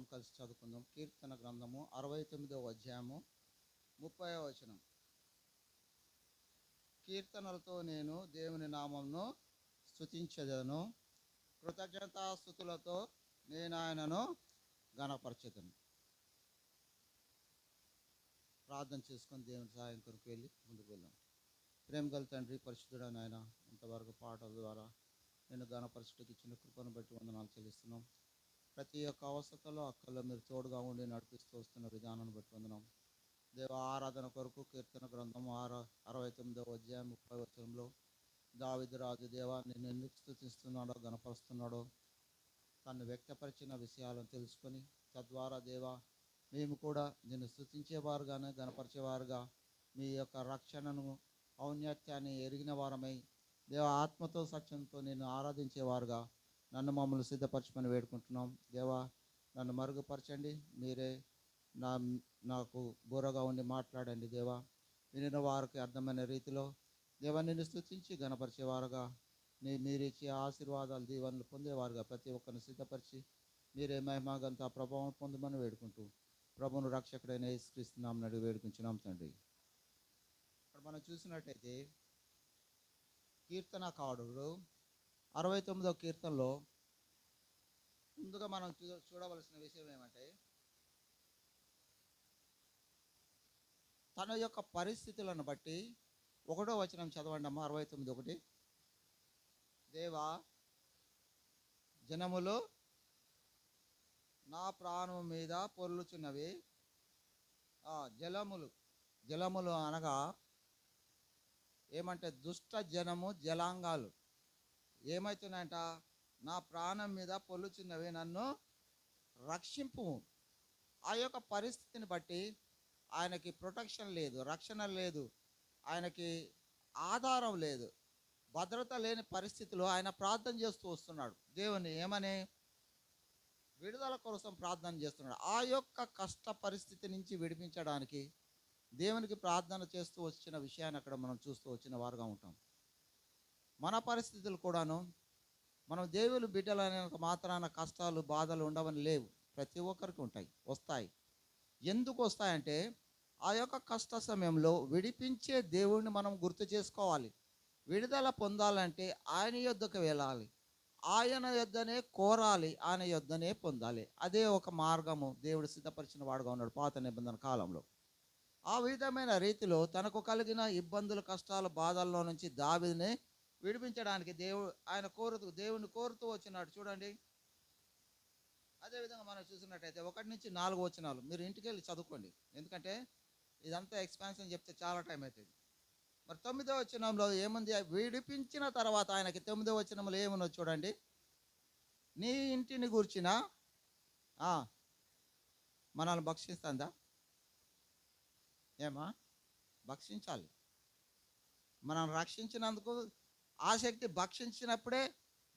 అందరం కలిసి చదువుకుందాం. కీర్తన గ్రంథము 69వ అధ్యాయము 30వ వచనం. కీర్తనలతో నేను దేవుని నామమును స్తుతించెదను, కృతజ్ఞతాస్తుతులతో నేను ఆయనను ఘనపరచెదను. ప్రార్థన చేసుకొని దేవుని సహాయం కొరకు వెళ్ళి ముందుకు వెళ్దాం. ప్రేమ గల తండ్రి, పరిశుద్ధుడా నాయన, ఇంతవరకు పాటల ద్వారా నేను ఘనపరచుటకు ఇచ్చిన కృపను బట్టి వందనాలు చెల్లిస్తున్నాం. ప్రతి ఒక్క అవసరతలో అక్కల్లో మీరు తోడుగా ఉండి నడిపిస్తూ వస్తున్న విధానాన్ని బట్టి వందనాం. దేవ ఆరాధన కొరకు కీర్తన గ్రంథం 69వ అధ్యాయం 30వ వచనంలో దావీదు రాజు దేవా నిన్ను ఎందుకు స్తుతిస్తున్నాడో గణపరుస్తున్నాడో తను వ్యక్తపరిచిన విషయాలను తెలుసుకొని తద్వారా దేవా మేము కూడా నిన్ను స్తుతించేవారుగానే గణపరిచేవారుగా మీ యొక్క రక్షణను ఔన్నత్యాన్ని ఎరిగిన వారమై దేవ ఆత్మతో సత్యంతో నిన్ను ఆరాధించేవారుగా నన్ను మమ్మల్ని సిద్ధపరచమని వేడుకుంటున్నాం. దేవా నన్ను మరుగుపరచండి, మీరే నాకు బోరగా ఉండి మాట్లాడండి. దేవా వినిన వారికి అర్థమైన రీతిలో దేవా నిన్ను స్తుతించి గణపరిచేవారుగా మీరిచ్చే ఆశీర్వాదాలు దీవెనలు పొందేవారుగా ప్రతి ఒక్కరిని సిద్ధపరిచి మీరే మహిమగంత ప్రభావం పొందమని వేడుకుంటూ ప్రభువును రక్షకుడైన యేసుక్రీస్తునామమున నడిగి వేడుకుంటున్నాం తండ్రి. ఇక్కడ మనం చూసినట్టయితే కీర్తనకారుడు 69వ కీర్తనలో ముందుగా మనం చూడవలసిన విషయం ఏమంటే తన యొక్క పరిస్థితులను బట్టి 1వ వచనం చదవండి అమ్మ. 69:1. దేవా జనములు నా ప్రాణము మీద పొర్లుచున్నవి. జలములు అనగా ఏమంటే దుష్ట జనము, జలాంగాలు ఏమవుతున్నాయంట, నా ప్రాణం మీద పొల్లుచున్నవి, నన్ను రక్షింపు. ఆ యొక్క పరిస్థితిని బట్టి ఆయనకి ప్రొటెక్షన్ లేదు, రక్షణ లేదు, ఆయనకి ఆధారం లేదు, భద్రత లేని పరిస్థితిలో ఆయన ప్రార్థన చేస్తూ వస్తున్నాడు. దేవుని ఏమని విడుదల కోసం ప్రార్థన చేస్తున్నాడు. ఆ యొక్క కష్ట పరిస్థితి నుంచి విడిపించడానికి దేవునికి ప్రార్థన చేస్తూ వచ్చిన విషయాన్ని అక్కడ మనం చూస్తూ వచ్చిన వారుగా ఉంటాం. మన పరిస్థితులు కూడాను మనం దేవుని బిడ్డలనే మాత్రాన కష్టాలు బాధలు ఉండవని లేవు, ప్రతి ఒక్కరికి ఉంటాయి, వస్తాయి. ఎందుకు వస్తాయంటే ఆ యొక్క కష్ట సమయంలో విడిపించే దేవుడిని మనం గుర్తు చేసుకోవాలి. విడుదల పొందాలంటే ఆయన యొద్దకు వెళ్ళాలి, ఆయన యొద్దనే కోరాలి, ఆయన యొద్దనే పొందాలి. అదే ఒక మార్గము దేవుడు సిద్ధపరిచిన వాడుగా ఉన్నాడు పాత నిబంధన కాలంలో. ఆ విధమైన రీతిలో తనకు కలిగిన ఇబ్బందులు, కష్టాలు, బాధల్లో నుంచి దావీదుని విడిపించడానికి దేవుని కోరుతూ వచ్చినాడు. చూడండి, అదేవిధంగా మనం చూసినట్టయితే 1 నుంచి 4 వచనాలు మీరు ఇంటికి వెళ్ళి చదువుకోండి, ఎందుకంటే ఇదంతా ఎక్స్పాన్షన్ చెప్తే చాలా టైం అవుతుంది. మరి 9వ వచనంలో ఏముంది? విడిపించిన తర్వాత ఆయనకి 9వ వచనంలో ఏమున్నది చూడండి. నీ ఇంటిని గూర్చిన మనల్ని భక్షిస్తుందా? ఏమా భక్షించాలి. మనం రక్షించినందుకు ఆ శక్తి భక్షించినప్పుడే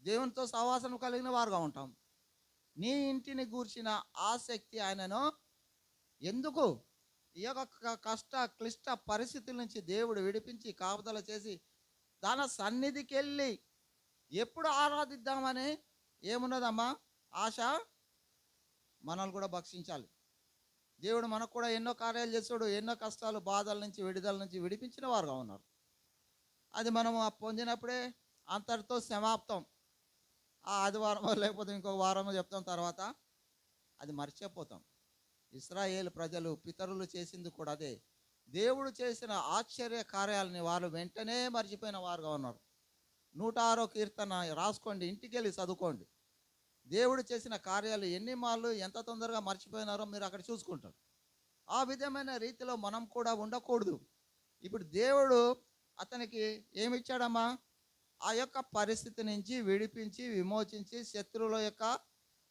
దేవునితో సహవాసం కలిగిన వారుగా ఉంటాం. నీ ఇంటిని గూర్చిన ఆసక్తి ఆయనను ఎందుకు ఈ యొక్క కష్ట క్లిష్ట పరిస్థితుల నుంచి దేవుడు విడిపించి కాపుదల చేసి తన సన్నిధికి వెళ్ళి ఎప్పుడు ఆరాధిద్దామని ఏమున్నదమ్మా ఆశ? మనల్ని కూడా భక్షించాలి. దేవుడు మనకు కూడా ఎన్నో కార్యాలు చేస్తాడు, ఎన్నో కష్టాలు, బాధల నుంచి, విడుదల నుంచి విడిపించిన వారుగా ఉన్నారు. అది మనము పొందినప్పుడే అంతటితో సమాప్తం. ఆ ఆదివారమో లేకపోతే ఇంకొక వారమో చెప్తాం, తర్వాత అది మర్చిపోతాం. ఇశ్రాయేలు ప్రజలు పితరులు చేసింది కూడా అదే. దేవుడు చేసిన ఆశ్చర్య కార్యాలని వారు వెంటనే మర్చిపోయిన వారుగా ఉన్నారు. 106వ కీర్తన రాసుకోండి, ఇంటికి వెళ్ళి చదువుకోండి. దేవుడు చేసిన కార్యాలు ఎన్ని మార్లు ఎంత తొందరగా మర్చిపోయినారో మీరు అక్కడ చూసుకుంటారు. ఆ విధమైన రీతిలో మనం కూడా ఉండకూడదు. ఇప్పుడు దేవుడు అతనికి ఏమిచ్చాడమ్మా? ఆ యొక్క పరిస్థితి నుంచి విడిపించి విమోచించి శత్రువుల యొక్క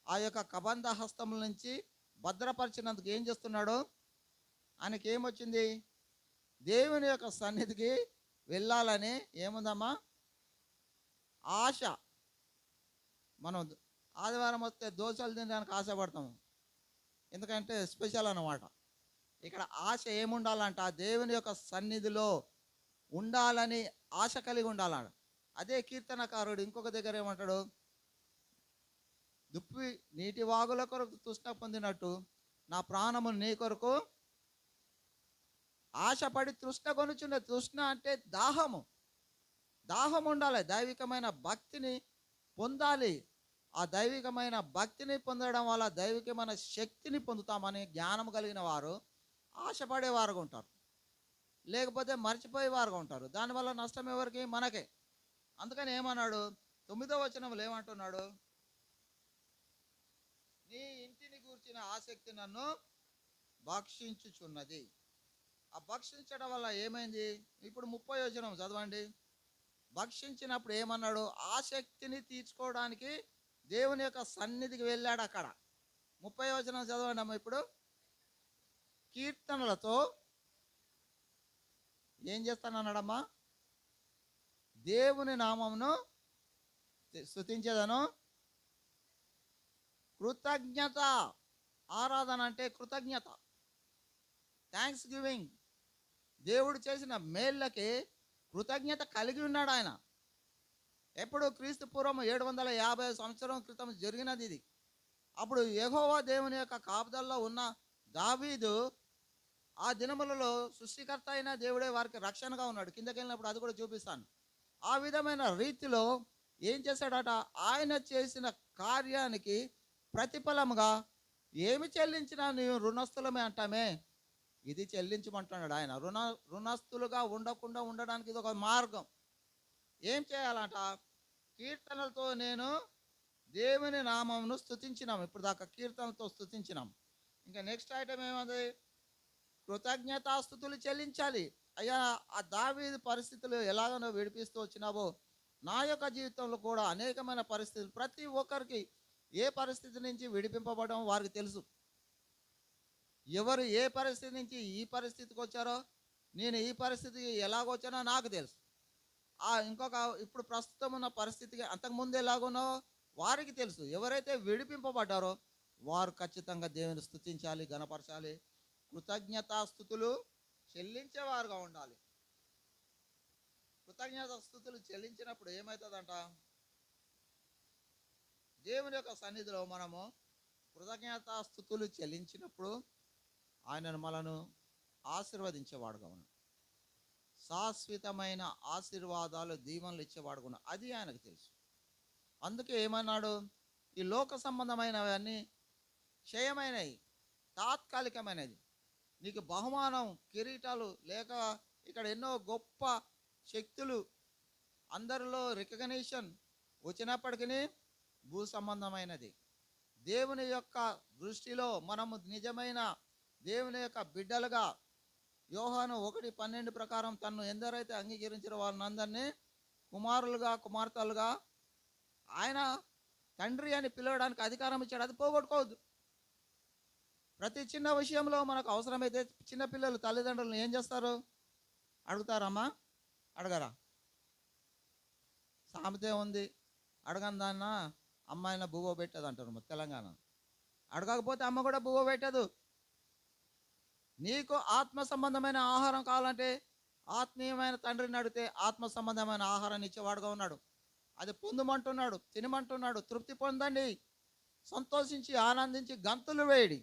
ఆ యొక్క కబంధ హస్తముల నుంచి భద్రపరిచినందుకు ఏం చేస్తున్నాడు? ఆయనకి ఏమొచ్చింది? దేవుని యొక్క సన్నిధికి వెళ్ళాలని ఏముందమ్మా? ఆశ. మనం ఆదివారం వస్తే దోశలు తినడానికి ఆశపడతాము, ఎందుకంటే స్పెషల్ అన్నమాట. ఇక్కడ ఆశ ఏముండాలంట? దేవుని యొక్క సన్నిధిలో ఉండాలని ఆశ కలిగి ఉండాలన్నాడు. అదే కీర్తనకారుడు ఇంకొక దగ్గర ఏమంటాడు? దుప్పి నీటి వాగుల కొరకు తృష్ణ పొందినట్టు నా ప్రాణము నీ కొరకు ఆశపడి తృష్ణ కొనుచున్న. తృష్ణ అంటే దాహము. దాహం ఉండాలి, దైవికమైన భక్తిని పొందాలి. ఆ దైవికమైన భక్తిని పొందడం వల్ల దైవికమైన శక్తిని పొందుతామని జ్ఞానం కలిగిన వారు ఆశపడేవారుగా ఉంటారు, లేకపోతే మర్చిపోయేవారుగా ఉంటారు. దానివల్ల నష్టం ఎవరికి? మనకే. అందుకని ఏమన్నాడు 9వ వచనంలో ఏమంటున్నాడు? నీ ఇంటిని గూర్చిన ఆసక్తి నన్ను భక్షించుచున్నది. ఆ భక్షించడం వల్ల ఏమైంది? ఇప్పుడు 30వ వచనం చదవండి. భక్షించినప్పుడు ఏమన్నాడు? ఆసక్తిని తీర్చుకోవడానికి దేవుని యొక్క సన్నిధికి వెళ్ళాడు. అక్కడ 30వ వచనం చదవండి అమ్మ. ఇప్పుడు కీర్తనలతో ఏం చేస్తానన్నాడమ్మా? దేవుని నామమును స్తుతించేదను. కృతజ్ఞత. ఆరాధన అంటే కృతజ్ఞత, థ్యాంక్స్ గివింగ్. దేవుడు చేసిన మేళ్ళకి కృతజ్ఞత కలిగి ఉన్నాడు ఆయన. ఎప్పుడు? క్రీస్తు పూర్వం 750 సంవత్సరం క్రితం జరిగినది ఇది. అప్పుడు యెహోవా దేవుని యొక్క కాపుదల్లో ఉన్న దావీదు ఆ దినములలో సృష్టికర్త అయిన దేవుడే వారికి రక్షణగా ఉన్నాడు. కిందకి వెళ్ళినప్పుడు అది కూడా చూపిస్తాను. ఆ విధమైన రీతిలో ఏం చేశాడట? ఆయన చేసిన కార్యానికి ప్రతిఫలముగా ఏమి చెల్లించినా నీవు రుణస్థులమే అంటామే, ఇది చెల్లించమంటున్నాడు ఆయన. రుణస్థులుగా ఉండకుండా ఉండడానికి ఇది ఒక మార్గం. ఏం చేయాలంట? కీర్తనలతో నేను దేవుని నామమును స్తుతించినాం. ఇప్పుడు దాకా కీర్తనలతో స్తుతించినాం. ఇంకా నెక్స్ట్ ఐటమ్ ఏమంది? కృతజ్ఞతాస్తుతులు చెల్లించాలి. అయ్యా, ఆ దావీదు పరిస్థితులు ఎలాగనో విడిపిస్తూ వచ్చినావో నా యొక్క జీవితంలో కూడా అనేకమైన పరిస్థితులు, ప్రతి ఒక్కరికి ఏ పరిస్థితి నుంచి విడిపింపబడడం వారికి తెలుసు. ఎవరు ఏ పరిస్థితి నుంచి ఈ పరిస్థితికి వచ్చారో, నేను ఈ పరిస్థితికి ఎలాగొచ్చానో నాకు తెలుసు. ఇంకొక ఇప్పుడు ప్రస్తుతం ఉన్న పరిస్థితికి అంతకుముందు ఎలాగున్నో వారికి తెలుసు. ఎవరైతే విడిపింపబడ్డారో వారు ఖచ్చితంగా దేవుని స్తుతించాలి, గణపరచాలి, కృతజ్ఞతాస్తుతులు చెల్లించేవారుగా ఉండాలి. కృతజ్ఞతాస్తుతులు చెల్లించినప్పుడు ఏమవుతుందంట? దేవుని యొక్క సన్నిధిలో మనము కృతజ్ఞతాస్తుతులు చెల్లించినప్పుడు ఆయనను మనను ఆశీర్వదించేవాడుగా ఉన్నాడు. శాశ్వతమైన ఆశీర్వాదాలు, దీవెనలు ఇచ్చేవాడుగా ఉన్నాడు. అది ఆయనకు తెలుసు. అందుకే ఏమన్నాడు? ఈ లోక సంబంధమైనవన్నీ క్షయమైనవి, తాత్కాలికమైనది. నీకు బహుమానం, కిరీటాలు లేక ఇక్కడ ఎన్నో గొప్ప శక్తులు, అందరిలో రికగ్నిషన్ వచ్చినప్పటికీ భూ సంబంధమైనది. దేవుని యొక్క దృష్టిలో మనము నిజమైన దేవుని యొక్క బిడ్డలుగా, యోహాను 1:12 ప్రకారం తన్ను ఎందరైతే అంగీకరించిన వారినందరినీ కుమారులుగా, కుమార్తెలుగా ఆయన తండ్రి అని పిలవడానికి అధికారం ఇచ్చాడు. అది పోగొట్టుకోవద్దు. ప్రతి చిన్న విషయంలో మనకు అవసరమైతే చిన్నపిల్లలు తల్లిదండ్రులను ఏం చేస్తారు? అడుగుతారమ్మా? అడగరా? సామెతే ఉంది, అడగని దాన్న అమ్మాయిన బువ్వ పెట్టదు అంటారు తెలంగాణ. అడగకపోతే అమ్మ కూడా బువ్వ పెట్టదు. నీకు ఆత్మ సంబంధమైన ఆహారం కావాలంటే ఆత్మీయమైన తండ్రిని అడిగితే ఆత్మ సంబంధమైన ఆహారాన్ని ఇచ్చేవాడుగా ఉన్నాడు. అది పొందమంటున్నాడు, తినమంటున్నాడు. తృప్తి పొందండి, సంతోషించి ఆనందించి గంతులు వేయడి.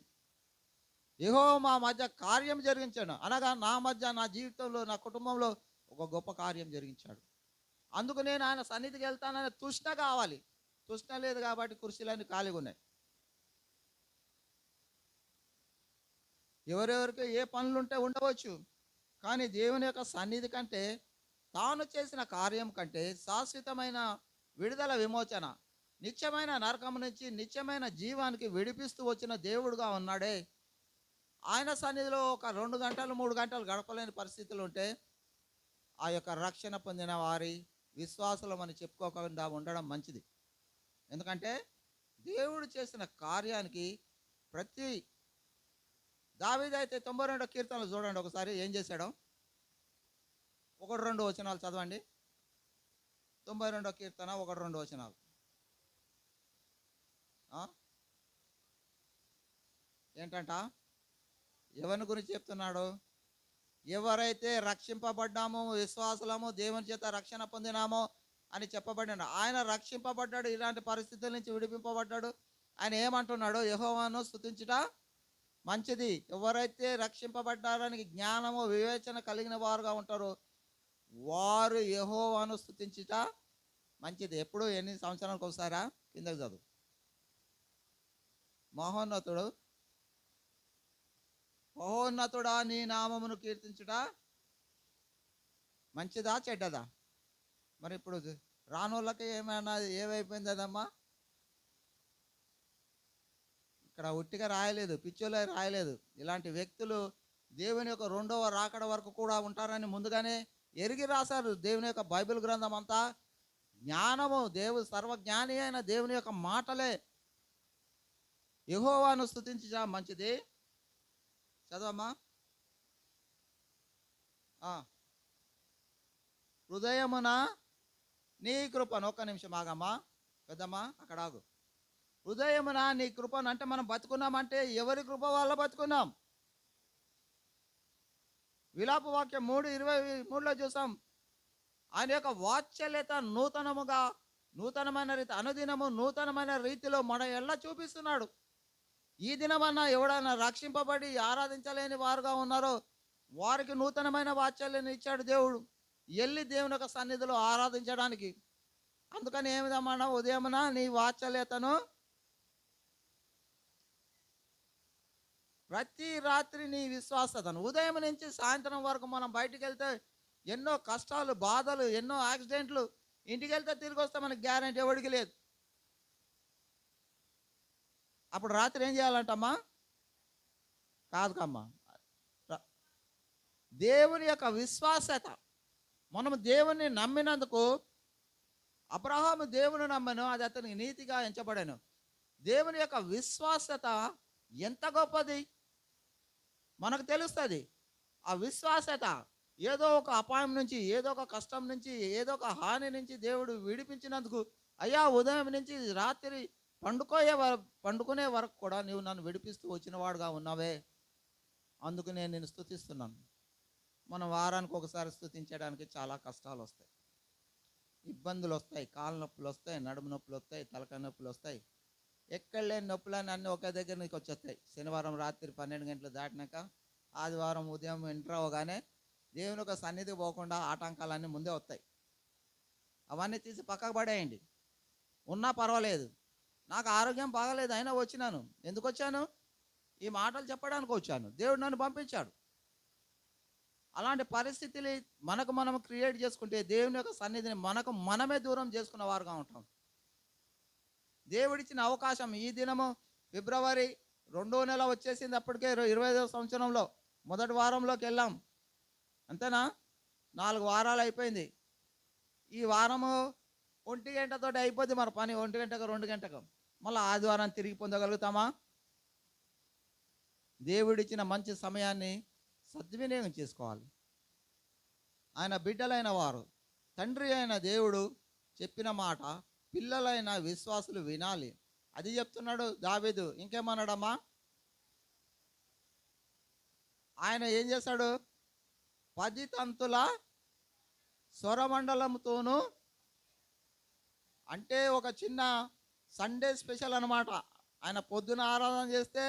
యెహోవా మా మధ్య కార్యం జరిగించాడు, అనగా నా మధ్య, నా జీవితంలో, నా కుటుంబంలో ఒక గొప్ప కార్యం జరిగించాడు. అందుకు నేను ఆయన సన్నిధికి వెళ్తానని తృష్ణ కావాలి. తృష్ణ లేదు కాబట్టి కుర్చీలన్నీ ఖాళీగా ఉన్నాయి. ఎవరెవరికి ఏ పనులుంటే ఉండవచ్చు, కానీ దేవుని యొక్క సన్నిధి కంటే, తాను చేసిన కార్యం కంటే శాశ్వతమైన విడుదల, విమోచన, నిత్యమైన నరకం నుంచి నిత్యమైన జీవానికి విడిపిస్తూ వచ్చిన దేవుడుగా ఉన్నాడే. ఆయన సన్నిధిలో ఒక 2 గంటలు 3 గంటలు గడపలేని పరిస్థితులు ఉంటే ఆ యొక్క రక్షణ పొందిన వారి విశ్వాసులం అని చెప్పుకోకుండా ఉండడం మంచిది. ఎందుకంటే దేవుడు చేసిన కార్యానికి ప్రతి దావీదు అయితే 92వ కీర్తనలు చూడండి ఒకసారి ఏం చేశాడో. 1-2 వచనాలు చదవండి. 92వ కీర్తన 1-2 వచనాలు. ఏంటంట? ఎవరిని గురించి చెప్తున్నాడు? ఎవరైతే రక్షింపబడ్డామో, విశ్వాసులము, దేవుని చేత రక్షణ పొందినామో అని చెప్పబడినాడు. ఆయన రక్షింపబడ్డాడు, ఇలాంటి పరిస్థితుల నుంచి విడిపింపబడ్డాడు. ఆయన ఏమంటున్నాడు? యెహోవాను స్తుతించుట మంచిది. ఎవరైతే రక్షింపబడ్డారని జ్ఞానము వివేచన కలిగిన వారుగా ఉంటారో వారు యెహోవాను స్తుతించుట మంచిది. ఎప్పుడు ఎన్ని సంవత్సరాలకు ఒకసారా? కిందకి చదువు. మహోన్నతుడు మహోన్నతుడా నీ నామమును కీర్తించుట మంచిదా చెడ్డదా? మరి ఇప్పుడు రానోళ్ళకి ఏమైనా ఏమైపోయింది అదమ్మా? ఇక్కడ ఉట్టిగా రాయలేదు, పిచ్చోలే రాయలేదు. ఇలాంటి వ్యక్తులు దేవుని యొక్క రెండవ రాకడ వరకు కూడా ఉంటారని ముందుగానే ఎరిగి రాశారు. దేవుని యొక్క బైబిల్ గ్రంథం అంతా జ్ఞానము, సర్వజ్ఞాని అయిన దేవుని యొక్క మాటలే. యెహోవాను స్తుతించుట మంచిది. చదవమ్మా. హృదయమున నీ కృపను, ఒక్క నిమిషం ఆగమ్మా, పెద్దమ్మా అక్కడ ఆగు. హృదయమున నీ కృపను అంటే మనం బతుకున్నామంటే ఎవరి కృప వల్ల బతుకున్నాం? విలాప వాక్యం 3:23లో చూసాం. ఆయన యొక్క వాత్సల్యత నూతనమైన రీతి, అనుదినము నూతనమైన రీతిలో మన ఎల్ల చూపిస్తున్నాడు. ఈ దినమన్నా ఎవడైనా రక్షింపబడి ఆరాధించలేని వారుగా ఉన్నారో వారికి నూతనమైన వాత్సల్యాన్ని ఇచ్చాడు దేవుడు, వెళ్ళి దేవుని యొక్క సన్నిధిలో ఆరాధించడానికి. అందుకని ఏమిదమ్మా, ఉదయమున నీ వాత్సల్యతను, ప్రతి రాత్రి నీ విశ్వాసతను. ఉదయం నుంచి సాయంత్రం వరకు మనం బయటికి వెళ్తే ఎన్నో కష్టాలు, బాధలు, ఎన్నో యాక్సిడెంట్లు, ఇంటికి వెళ్తే తిరిగి వస్తే మనకి గ్యారెంటీ ఎవరికి లేదు. అప్పుడు రాత్రి ఏం చేయాలంటమ్మా? కాదుకమ్మా, దేవుని యొక్క విశ్వాసత. మనము దేవుని నమ్మినందుకు, అబ్రహాము దేవుని నమ్మను, అది అతనికి నీతిగా ఎంచబడాను. దేవుని యొక్క విశ్వాసత ఎంత గొప్పది మనకు తెలుస్తుంది. ఆ విశ్వాసత ఏదో ఒక అపాయం నుంచి, ఏదో ఒక కష్టం నుంచి, ఏదో ఒక హాని నుంచి దేవుడు విడిపించినందుకు, అయ్యా ఉదయం నుంచి రాత్రి పండుకునే వరకు కూడా నీవు నన్ను విడిపిస్తూ వచ్చిన వాడుగా ఉన్నావే, అందుకు నేను నిన్ను స్తుతిస్తున్నాను. మనం వారానికి ఒకసారి స్తుతించడానికి చాలా కష్టాలు వస్తాయి, ఇబ్బందులు వస్తాయి, కాళ్ళ నొప్పులు వస్తాయి, నడుము నొప్పులు వస్తాయి, తలకాయ నొప్పులు వస్తాయి, ఎక్కడ లేని నొప్పులని అన్నీ ఒకే దగ్గర నీకు వచ్చేస్తాయి. శనివారం రాత్రి 12 గంటలు దాటినాక ఆదివారం ఉదయం ఎంటర్ అవగానే దేవుని యొక్క సన్నిధికి పోకుండా ఆటంకాలన్నీ ముందే వస్తాయి. అవన్నీ తీసి పక్కకు పడేయండి. ఉన్నా పర్వాలేదు, నాకు ఆరోగ్యం బాగలేదు అయినా వచ్చినాను. ఎందుకు వచ్చాను? ఈ మాటలు చెప్పడానికి వచ్చాను. దేవుడు నన్ను పంపించాడు. అలాంటి పరిస్థితులు మనం క్రియేట్ చేసుకుంటే దేవుని యొక్క సన్నిధిని మనమే దూరం చేసుకున్న వారుగా ఉంటాం. దేవుడిచ్చిన అవకాశం, ఈ దినము ఫిబ్రవరి 2వ నెల వచ్చేసింది. అప్పటికే 25వ సంవత్సరంలో మొదటి వారంలోకి వెళ్ళాం. అంతేనా? 4 వారాలు అయిపోయింది. ఈ వారము 1 గంటతో అయిపోద్ది మన పని. 1 గంటకు 2 గంటకు మళ్ళీ ఆదివారం తిరిగి పొందగలుగుతామా? దేవుడిచ్చిన మంచి సమయాన్ని సద్వినియోగం చేసుకోవాలి. ఆయన బిడ్డలైన వారు, తండ్రి అయిన దేవుడు చెప్పిన మాట పిల్లలైన విశ్వాసులు వినాలి. అది చెప్తున్నాడు దావీదు. ఇంకేమన్నాడమ్మా? ఆయన ఏం చేశాడు? 10 తంతుల స్వరమండలంతోనూ, అంటే ఒక చిన్న సండే స్పెషల్ అనమాట. ఆయన పొద్దున ఆరాధన చేస్తే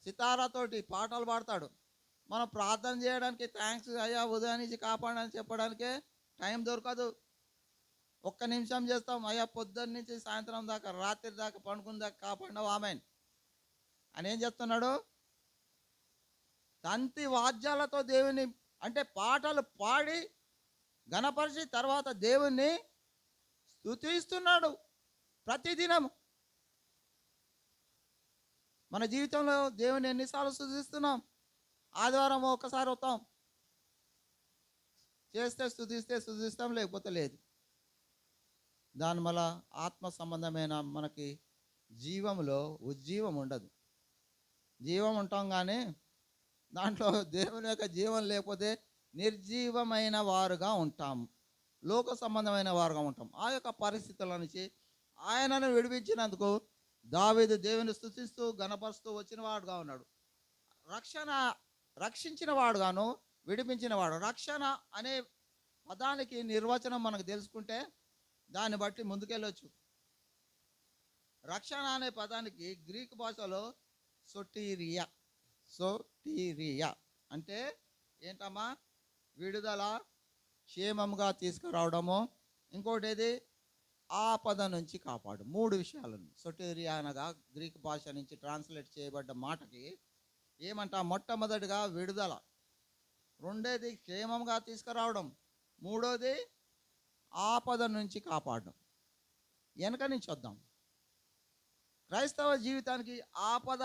సితారాతోటి పాటలు పాడతాడు. మనం ప్రార్థన చేయడానికి, థ్యాంక్స్ అయ్యా ఉదయం నుంచి కాపాడని చెప్పడానికే టైం దొరకదు. 1 నిమిషం చేస్తాం, అయ్యా పొద్దున్న నుంచి సాయంత్రం దాకా, రాత్రి దాకా, పండుకున్న దాకా కాపాడినావు ఆమెన్ అని. ఏం చెప్తున్నాడు? తంతి వాద్యాలతో దేవుని, అంటే పాటలు పాడి గణపరిచి తర్వాత దేవుణ్ణి స్తుతిస్తున్నాడు ప్రతిదినం. మన జీవితంలో దేవుని ఎన్నిసార్లు స్తుతిస్తున్నాం? ఆదివారం ఒక్కసారి వస్తాం, చేస్తే స్తుతిస్తాం, లేకపోతే లేదు. దానివల్ల ఆత్మ సంబంధమైన మనకి జీవంలో ఉజ్జీవం ఉండదు. జీవం ఉంటాం కానీ దాంట్లో దేవుని యొక్క జీవం లేకపోతే నిర్జీవమైన వారుగా ఉంటాం, లోక సంబంధమైన వారుగా ఉంటాం. ఆ యొక్క పరిస్థితుల నుంచి ఆయనను విడిపించినందుకు దావీదు దేవుని స్తుతిస్తూ గణపరుస్తూ వచ్చిన వాడుగా ఉన్నాడు. రక్షించిన వాడుగాను, విడిపించిన వాడు. రక్షణ అనే పదానికి నిర్వచనం మనకు తెలుసుకుంటే దాన్ని బట్టి ముందుకెళ్ళొచ్చు. రక్షణ అనే పదానికి గ్రీక్ భాషలో సొటీరియా, సొటీరియా అంటే ఏంటమ్మా? విడుదల, క్షేమంగా తీసుకురావడము. ఇంకోటి ఏది? ఆపద నుంచి కాపాడు. మూడు విషయాలను సొటీరియా అనగా గ్రీక్ భాష నుంచి ట్రాన్స్లేట్ చేయబడ్డ మాటకి ఏమంట? మొట్టమొదటిగా విడుదల, రెండోది క్షేమంగా తీసుకురావడం, మూడోది ఆపద నుంచి కాపాడడం. వెనక నుంచి వద్దాం. క్రైస్తవ జీవితానికి ఆపద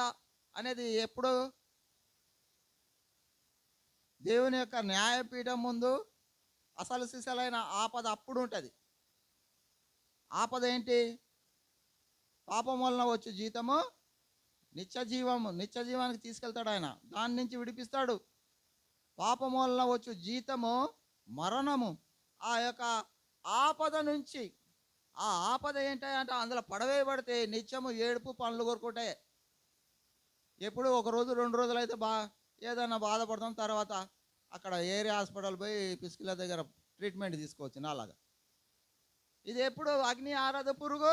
అనేది ఎప్పుడు? దేవుని యొక్క న్యాయపీఠం ముందు అసలు సిసలైన ఆపద అప్పుడు ఉంటుంది. ఆపద ఏంటి? పాపం వలన వచ్చే జీతము నిత్య జీవము. నిత్య జీవానికి తీసుకెళ్తాడు ఆయన, దాని నుంచి విడిపిస్తాడు. పాపం వలన వచ్చు జీతము మరణము. ఆ యొక్క ఆపద నుంచి, ఆ ఆపద ఏంటంటే అందులో పడవేయబడితే నిత్యము ఏడుపు, పనులు కోరుకుంటే. ఎప్పుడు ఒక రోజు 2 రోజులు అయితే ఏదైనా బాధపడతాం, తర్వాత అక్కడ ఏరియా హాస్పిటల్ పోయి పిసికిల దగ్గర ట్రీట్మెంట్ తీసుకోవచ్చు నాలాగా. ఇది ఎప్పుడు అగ్ని ఆరాధ పురుగు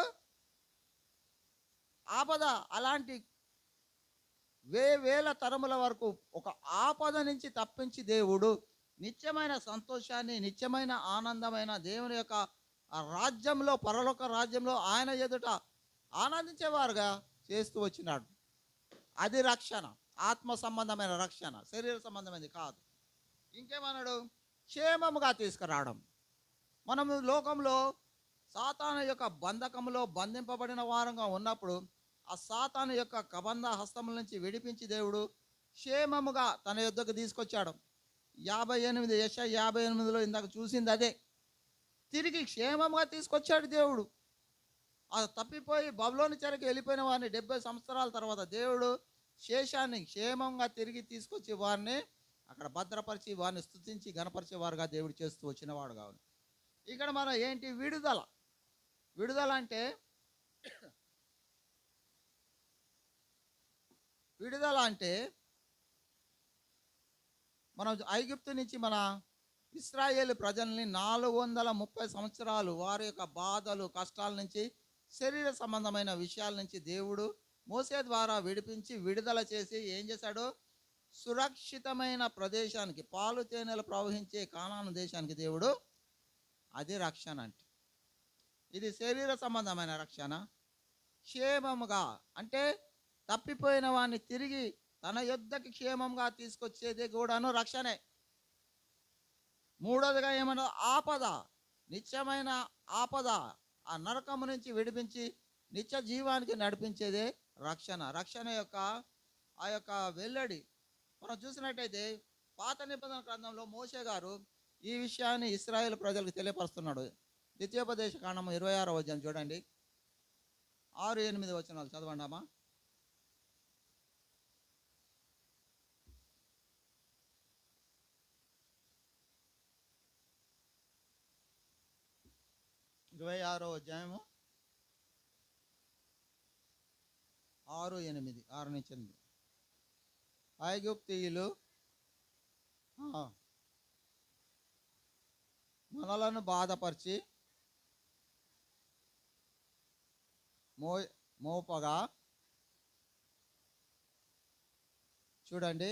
ఆపద. అలాంటి వేల తరముల వరకు ఒక ఆపద నుంచి తప్పించి దేవుడు నిత్యమైన సంతోషాన్ని, నిత్యమైన ఆనందమైన దేవుని యొక్క రాజ్యంలో, పరలోక రాజ్యంలో ఆయన ఎదుట ఆనందించేవారుగా చేస్తూ వచ్చినాడు. అది రక్షణ, ఆత్మ సంబంధమైన రక్షణ, శరీర సంబంధమైనది కాదు. ఇంకేమన్నాడు? క్షేమముగా తీసుకురావడం. మనము లోకంలో సాతాను యొక్క బంధకంలో బంధింపబడిన వారంగా ఉన్నప్పుడు ఆ సాతాను యొక్క కబంధ హస్తముల నుంచి విడిపించి దేవుడు క్షేమముగా తన యొద్దకు తీసుకొచ్చాడు. 58 యెషయా 58లో ఇందాక చూసింది అదే. తిరిగి క్షేమంగా తీసుకొచ్చాడు దేవుడు. ఆ తప్పిపోయి బబులోను చెరకు వెళ్ళిపోయిన వారిని 70 సంవత్సరాల తర్వాత దేవుడు శేషాన్ని క్షేమంగా తిరిగి తీసుకొచ్చి వారిని అక్కడ భద్రపరిచి వారిని స్తుతించి గణపరిచేవారుగా దేవుడు చేస్తూ వచ్చినవాడు కావాలి. ఇక్కడ మనం ఏంటి? విడుదల. విడుదల అంటే మనం ఐగుప్తు నుంచి మన ఇశ్రాయేలు ప్రజల్ని 430 సంవత్సరాలు వారి యొక్క బాధలు, కష్టాల నుంచి, శరీర సంబంధమైన విషయాల నుంచి దేవుడు మోసే ద్వారా విడిపించి విడుదల చేసి ఏం చేశాడు? సురక్షితమైన ప్రదేశానికి, పాలు తేనెలు ప్రవహించే కానాను దేశానికి దేవుడు, అది రక్షణ అంటే. ఇది శరీర సంబంధమైన రక్షణ. క్షేమముగా అంటే తప్పిపోయిన వాడిని తిరిగి తన యొద్దకి క్షేమంగా తీసుకొచ్చేది కూడాను రక్షణే. మూడోదిగా ఏమన్నా? ఆపద, నిత్యమైన ఆపద, ఆ నరకము నుంచి విడిపించి నిత్య జీవానికి నడిపించేదే రక్షణ. రక్షణ యొక్క ఆ యొక్క వెల్లడి మనం చూసినట్టయితే పాత నిబంధన గ్రంథంలో మోషే గారు ఈ విషయాన్ని ఇశ్రాయేలు ప్రజలకు తెలియపరుస్తున్నాడు. ద్వితీయోపదేశ కాండము 26వ అధ్యాయం చూడండి, 6-8 వచనాలు చదవండి అమ్మా. ఇరవై 26వ అధ్యాయము 6-8 ఐగుప్తీయులు మనలను బాధపరిచి మోపగా. చూడండి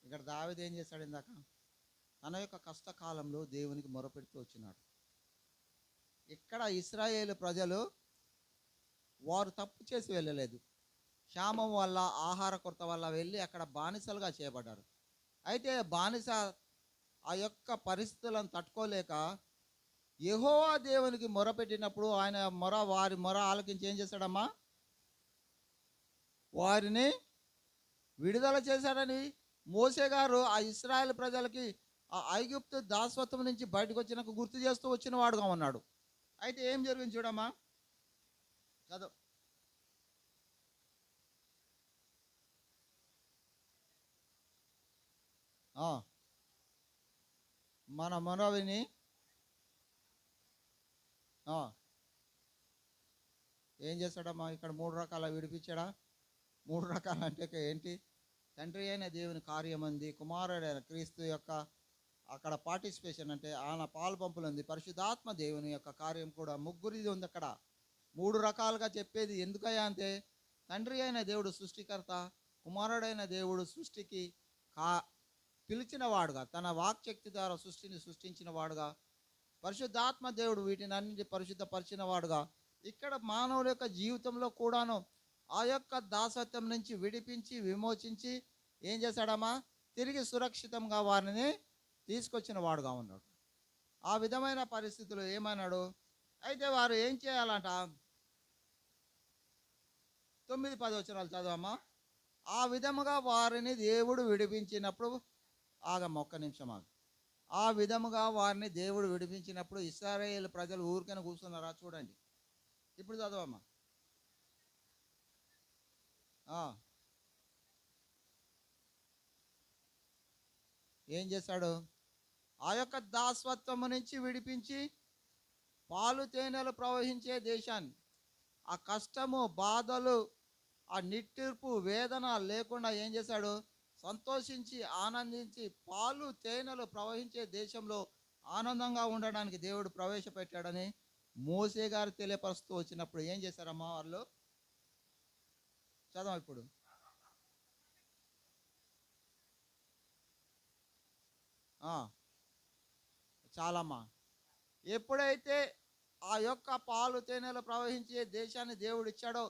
ఇక్కడ దావీదు ఏం చేశాడు? ఇందాక తన యొక్క కష్టకాలంలో దేవునికి మొరపెడుతూ వచ్చినాడు. ఇక్కడ ఇశ్రాయేలు ప్రజలు వారు తప్పు చేసి వెళ్ళలేదు, క్షామం వల్ల, ఆహార కొరత వల్ల వెళ్ళి అక్కడ బానిసలుగా చేయబడ్డారు. అయితే బానిస ఆ యొక్క పరిస్థితులను తట్టుకోలేక యెహోవా దేవునికి మొరపెట్టినప్పుడు ఆయన వారి మొర ఆలకించి ఏం చేశాడమ్మా? వారిని విడుదల చేశాడని మోసే గారు ఆ ఇశ్రాయేల్ ప్రజలకి ఆ ఐగుప్తు దాసత్వం నుంచి బయటకు వచ్చినాక గుర్తు చేస్తూ వచ్చిన వాడుగా ఉన్నాడు. అయితే ఏం జరిగింది చూడమ్మా, చదువు. మన మనవిని ఏం చేస్తాడమ్మా? ఇక్కడ 3 రకాల విడిపించాడా? 3 రకాలు అంటే ఏంటి? తండ్రి అయిన దేవుని కార్యం ఉంది, కుమారుడైన క్రీస్తు యొక్క అక్కడ పార్టిసిపేషన్ అంటే ఆయన పాలు పంపులు ఉంది, పరిశుద్ధాత్మ దేవుని యొక్క కార్యం కూడా, ముగ్గురిది ఉంది అక్కడ. మూడు రకాలుగా చెప్పేది ఎందుకయ్యా అంటే, తండ్రి అయిన దేవుడు సృష్టికర్త, కుమారుడైన దేవుడు సృష్టికి కా పిలిచిన వాడుగా, తన వాక్శక్తి ద్వారా సృష్టిని సృష్టించిన వాడుగా, పరిశుద్ధాత్మ దేవుడు వీటిని అన్నింటి పరిశుద్ధపరిచిన వాడుగా, ఇక్కడ మానవుల యొక్క జీవితంలో కూడాను ఆ యొక్క దాసత్వం నుంచి విడిపించి విమోచించి ఏం చేశాడమ్మా, తిరిగి సురక్షితంగా వారిని తీసుకొచ్చిన వాడుగా ఉన్నాడు. ఆ విధమైన పరిస్థితులు ఏమన్నాడు, అయితే వారు ఏం చేయాలంట, 9-10 వచనాలు చదవమ్మా. ఆ విధముగా వారిని దేవుడు విడిపించినప్పుడు, ఆగమ్మ ఒక్క నిమిషం ఆగు. ఆ విధముగా వారిని దేవుడు విడిపించినప్పుడు ఇశ్రాయేలు ప్రజలు ఊరికైనా కూర్చున్నారా చూడండి. ఇప్పుడు చదవమ్మా. ఏం చేశాడు, ఆ యొక్క దాసత్వము నుంచి విడిపించి పాలు తేనెలు ప్రవహించే దేశాన్ని, ఆ కష్టము బాధలు ఆ నిట్టూర్పు వేదన లేకుండా ఏం చేశాడు, సంతోషించి ఆనందించి పాలు తేనెలు ప్రవహించే దేశంలో ఆనందంగా ఉండడానికి దేవుడు ప్రవేశపెట్టాడని మోసే గారు తెలియపరుస్తూ వచ్చినప్పుడు ఏం చేశారమ్మా వాళ్ళు, చదవం ఇప్పుడు. చాలమ్మా. ఎప్పుడైతే ఆ యొక్క పాలు తేనెలు ప్రవహించే దేశాన్ని దేవుడు ఇచ్చాడో,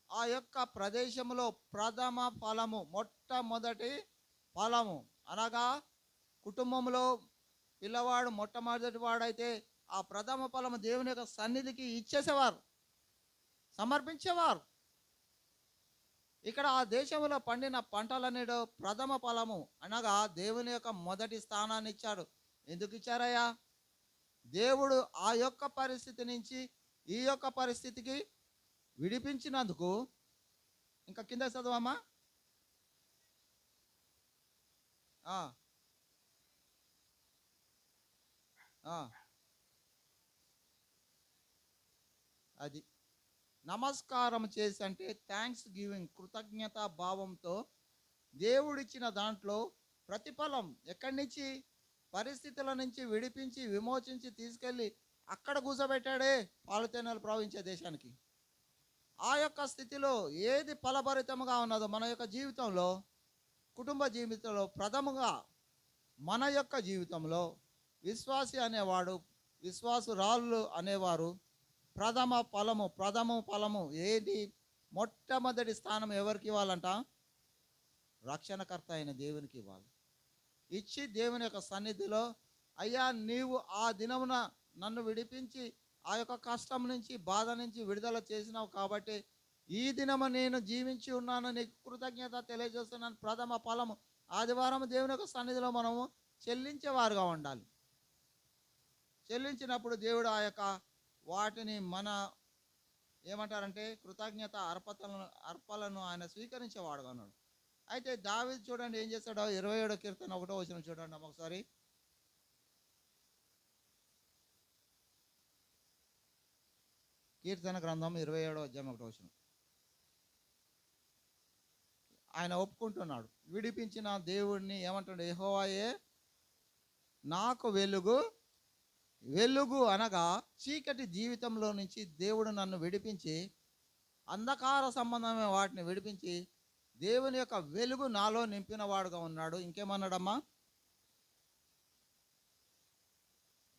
ఆ యొక్క ప్రదేశంలో ప్రథమ ఫలము, మొట్టమొదటి ఫలము అనగా కుటుంబంలో పిల్లవాడు మొట్టమొదటి వాడైతే ఆ ప్రథమ ఫలము దేవుని యొక్క సన్నిధికి ఇచ్చేసేవారు, సమర్పించేవారు. ఇక్కడ ఆ దేశంలో పండిన పంటలనేడు ప్రథమ ఫలము అనగా దేవుని యొక్క మొదటి స్థానాన్ని ఇచ్చాడు. ఎందుకు ఇచ్చారయ్యా, దేవుడు ఆ యొక్క పరిస్థితి నుంచి ఈ యొక్క పరిస్థితికి విడిపించినందుకు. ఇంకా కింద చదవమ్మా. అది నమస్కారం చేసి, అంటే థ్యాంక్స్ గివింగ్, కృతజ్ఞత భావంతో దేవుడిచ్చిన దాంట్లో ప్రతిఫలం ఎక్కడి నుంచి, పరిస్థితుల నుంచి విడిపించి విమోచించి తీసుకెళ్ళి అక్కడ కూర్చోబెట్టాడే పాలు తేనెలు ప్రవహించే దేశానికి. ఆ యొక్క స్థితిలో ఏది ఫలభరితముగా ఉన్నదో మన యొక్క జీవితంలో, కుటుంబ జీవితంలో, ప్రథముగా మన యొక్క జీవితంలో విశ్వాసి అనేవాడు, విశ్వాసురాళ్ళు అనేవారు ప్రథమ ఫలము ఏది, మొట్టమొదటి స్థానం ఎవరికి ఇవ్వాలంట, రక్షణకర్త అయిన దేవునికి ఇవ్వాలి. ఇచ్చి దేవుని యొక్క సన్నిధిలో, అయ్యా నీవు ఆ దినమున నన్ను విడిపించి ఆ యొక్క కష్టం నుంచి బాధ నుంచి విడుదల చేసినావు కాబట్టి ఈ దినము నేను జీవించి ఉన్నాను, నీకు కృతజ్ఞత తెలియజేస్తున్నాను. ప్రథమ ఫలము ఆదివారం దేవుని యొక్క సన్నిధిలో మనము చెల్లించేవారుగా ఉండాలి. చెల్లించినప్పుడు దేవుడు ఆ యొక్క వాటిని మన ఏమంటారంటే కృతజ్ఞత అర్పలను ఆయన స్వీకరించేవాడుగా ఉన్నాడు. అయితే దావీదు చూడండి ఏం చేస్తాడో, 27వ కీర్తన 1వ వచనం చూడండి ఒకసారి. కీర్తన గ్రంథం 27వ అధ్యాయం 1వ వచనం. ఆయన ఒప్పుకుంటున్నాడు, విడిపించిన దేవుడిని ఏమంటాడు, యెహోవాయే నాకు వెలుగు. వెలుగు అనగా చీకటి జీవితంలో నుంచి దేవుడు నన్ను విడిపించి, అంధకార సంబంధమైన వాటిని విడిపించి దేవుని యొక్క వెలుగు నాలో నింపిన వాడుగా ఉన్నాడు. ఇంకేమన్నాడమ్మా,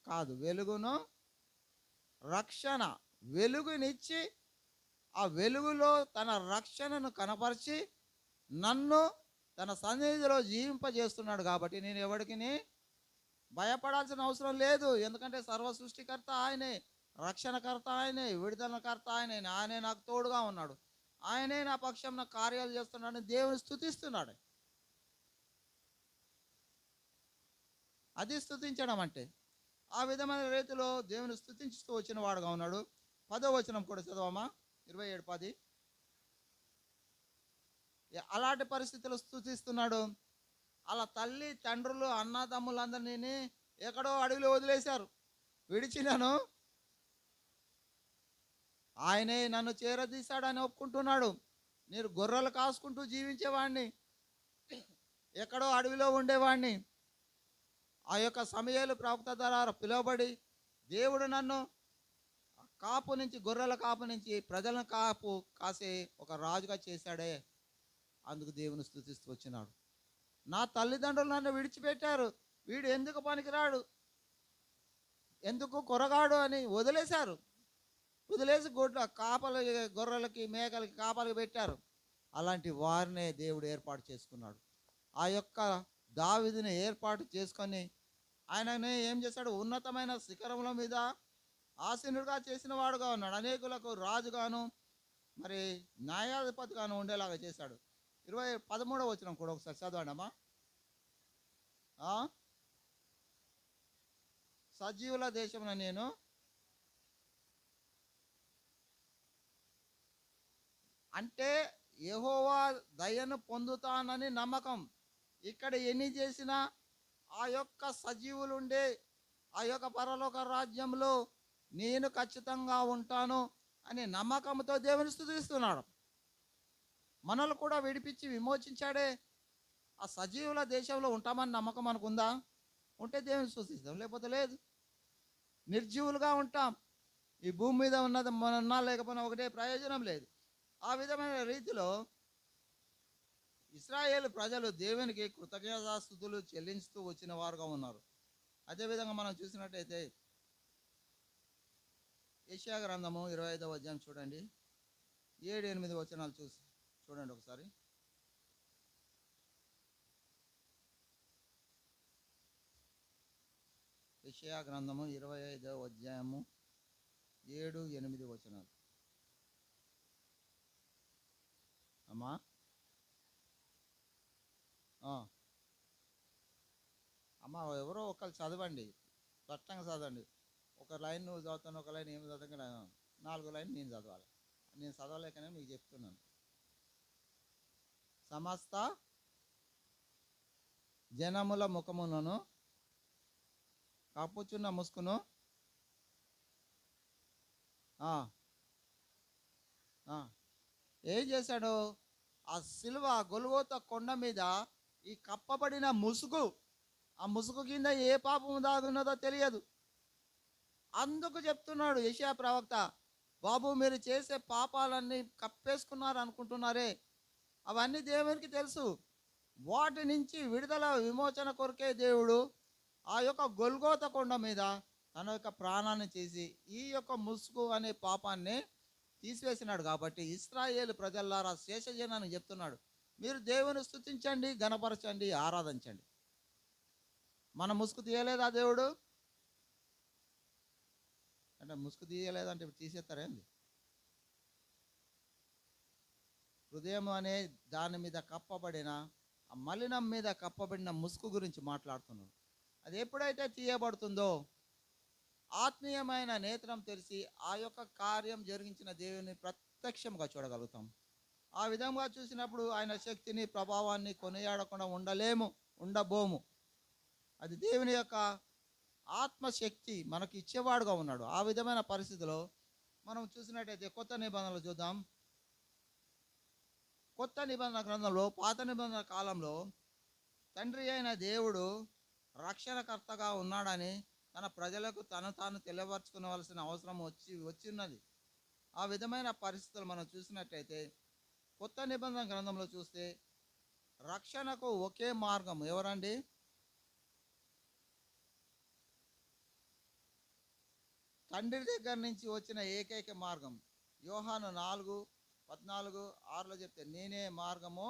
కాదు, వెలుగును రక్షణ, వెలుగునిచ్చి ఆ వెలుగులో తన రక్షణను కనపరిచి నన్ను తన సన్నిధిలో జీవింపజేస్తున్నాడు. కాబట్టి నేను ఎవరికి భయపడాల్సిన అవసరం లేదు. ఎందుకంటే సర్వ సృష్టికర్త ఆయనే, రక్షణకర్త ఆయనే, విడుదలకర్త ఆయనే. ఆయనే నాకు తోడుగా ఉన్నాడు, ఆయనే నా పక్షం నా కార్యాలు చేస్తున్నాడు, దేవుని స్తుతిస్తున్నాడు. అది స్తుతించడం అంటే. ఆ విధమైన రీతిలో దేవుని స్తుతించుతూ వచ్చిన వాడుగా ఉన్నాడు. 10వ వచనం కూడా చదవమా, 27:10. అలాంటి పరిస్థితులు స్తుతిస్తున్నాడు. అలా తల్లి తండ్రులు అన్నదమ్ములందరినీ ఎక్కడో అడవిలో వదిలేశారు, విడిచినాను, ఆయనే నన్ను చేరదీశాడని ఒప్పుకుంటున్నాడు. నేను గొర్రెలు కాసుకుంటూ జీవించేవాడిని, ఎక్కడో అడవిలో ఉండేవాడిని. ఆ యొక్క సమూయేలు ప్రవక్త ద్వారా పిలువబడి దేవుడు నన్ను కాపు నుంచి, గొర్రెల కాపు నుంచి ప్రజలను కాపు కాసే ఒక రాజుగా చేశాడే, అందుకు దేవుని స్తుతిస్తూ వచ్చినాడు. నా తల్లిదండ్రులు నన్ను విడిచిపెట్టారు, వీడు ఎందుకు పనికిరాడు, ఎందుకు కొరగాడు అని వదిలేశారు. వదిలేసి కాపలు, గొర్రెలకి మేకలకి కాపలకి పెట్టారు. అలాంటి వారినే దేవుడు ఏర్పాటు చేసుకున్నాడు. ఆ యొక్క దావీదుని ఏర్పాటు చేసుకొని ఆయననే ఏం చేశాడు, ఉన్నతమైన శిఖరముల మీద ఆసీనుడిగా చేసిన వాడుగా ఉన్నాడు. అనేకులకు రాజుగాను మరి న్యాయాధిపతిగాను ఉండేలాగా చేశాడు. 13వ వచనం కూడా ఒకసారి చదవండి అమ్మా. సజీవుల దేశమున నేను అంటే యెహోవా దయను పొందుతానని నమ్మకం. ఇక్కడ ఎన్ని చేసినా ఆ యొక్క సజీవులు ఉండే ఆ యొక్క పరలోక రాజ్యంలో నేను ఖచ్చితంగా ఉంటాను అని నమ్మకంతో దేవుని స్తుతిస్తున్నాడు. మనల్ని కూడా విడిపించి విమోచించాడే. ఆ సజీవుల దేశంలో ఉంటామని నమ్మకం అనుకుందా? ఉంటే దేవుని స్తుతిస్తాం, లేకపోతే లేదు. నిర్జీవులుగా ఉంటాం. ఈ భూమి మీద ఉన్నది ఉన్నా లేకపోయినా ఒకటే, ప్రయోజనం లేదు. ఆ విధమైన రీతిలో ఇశ్రాయేలు ప్రజలు దేవునికి కృతజ్ఞతాస్తుతులు చెల్లించుతూ వచ్చిన వారుగా ఉన్నారు. అదేవిధంగా మనం చూసినట్టయితే యెషయా గ్రంథము 25వ అధ్యాయం చూడండి, 7-8 వచనాలు చూడండి ఒకసారి. యెషయా గ్రంథము 25వ అధ్యాయము 7-8 వచనాలు. అమ్మా అమ్మ ఎవరో ఒకళ్ళు చదవండి, స్పష్టంగా చదవండి. ఒక లైన్ నువ్వు చదువుతాను, ఒక లైన్ ఏమి చదవగా 4 లైన్ నేను చదవాలి. నేను చదవలేకనే మీకు చెప్తున్నాను. సమస్త జనముల ముఖములను కప్పుచున్న ముసుకును ఏం చేశాడు? ఆ సిలువ గొల్గోతా కొండ మీద ఈ కప్పబడిన ముసుగు, ఆ ముసుగు కింద ఏ పాపము దాగున్నదో తెలియదు. అందుకు చెప్తున్నాడు యెషయా ప్రవక్త, బాబు మీరు చేసే పాపాలన్నీ కప్పేసుకున్నారు అనుకుంటున్నారే, అవన్నీ దేవునికి తెలుసు. వాటి నుంచి విడుదల విమోచన కొరకే దేవుడు ఆ యొక్క గొల్గోతా కొండ మీద తన యొక్క ప్రాణాన్ని చేసి ఈ యొక్క ముసుగు అనే పాపాన్ని తీసివేసినాడు. కాబట్టి ఇశ్రాయేలు ప్రజల్లారా, శేషజనాన్ని చెప్తున్నాడు, మీరు దేవుని స్తుతించండి, గణపరచండి, ఆరాధించండి. మన ముసుగు తీయలేదా దేవుడు? అంటే ముసుగు తీయలేదంటే ఇప్పుడు తీసేస్తారేంది? హృదయం అనే దాని మీద కప్పబడిన, ఆ మలినం మీద కప్పబడిన ముసుగు గురించి మాట్లాడుతున్నాడు. అది ఎప్పుడైతే తీయబడుతుందో ఆత్మీయమైన నేత్రం తెరిచి ఆ యొక్క కార్యం జరిగించిన దేవుని ప్రత్యక్షంగా చూడగలుగుతాం. ఆ విధంగా చూసినప్పుడు ఆయన శక్తిని, ప్రభావాన్ని కొనియాడకుండా ఉండబోము. అది దేవుని యొక్క ఆత్మశక్తి మనకి ఇచ్చేవాడుగా ఉన్నాడు. ఆ విధమైన పరిస్థితిలో మనం చూసినట్టయితే కొత్త నిబంధనలు చూద్దాం. కొత్త నిబంధన గ్రంథంలో, పాత నిబంధన కాలంలో తండ్రి అయిన దేవుడు రక్షణకర్తగా ఉన్నాడని తన ప్రజలకు తాను తెలియపరచుకోవాల్సిన అవసరం వచ్చిన్నది. ఆ విధమైన పరిస్థితులు మనం చూసినట్టయితే కొత్త నిబంధన గ్రంథంలో చూస్తే రక్షణకు ఒకే మార్గం ఎవరండి? తండ్రి దగ్గర నుంచి వచ్చిన ఏకైక మార్గం. యోహాను 4:14-6 చెప్తే, నేనే మార్గము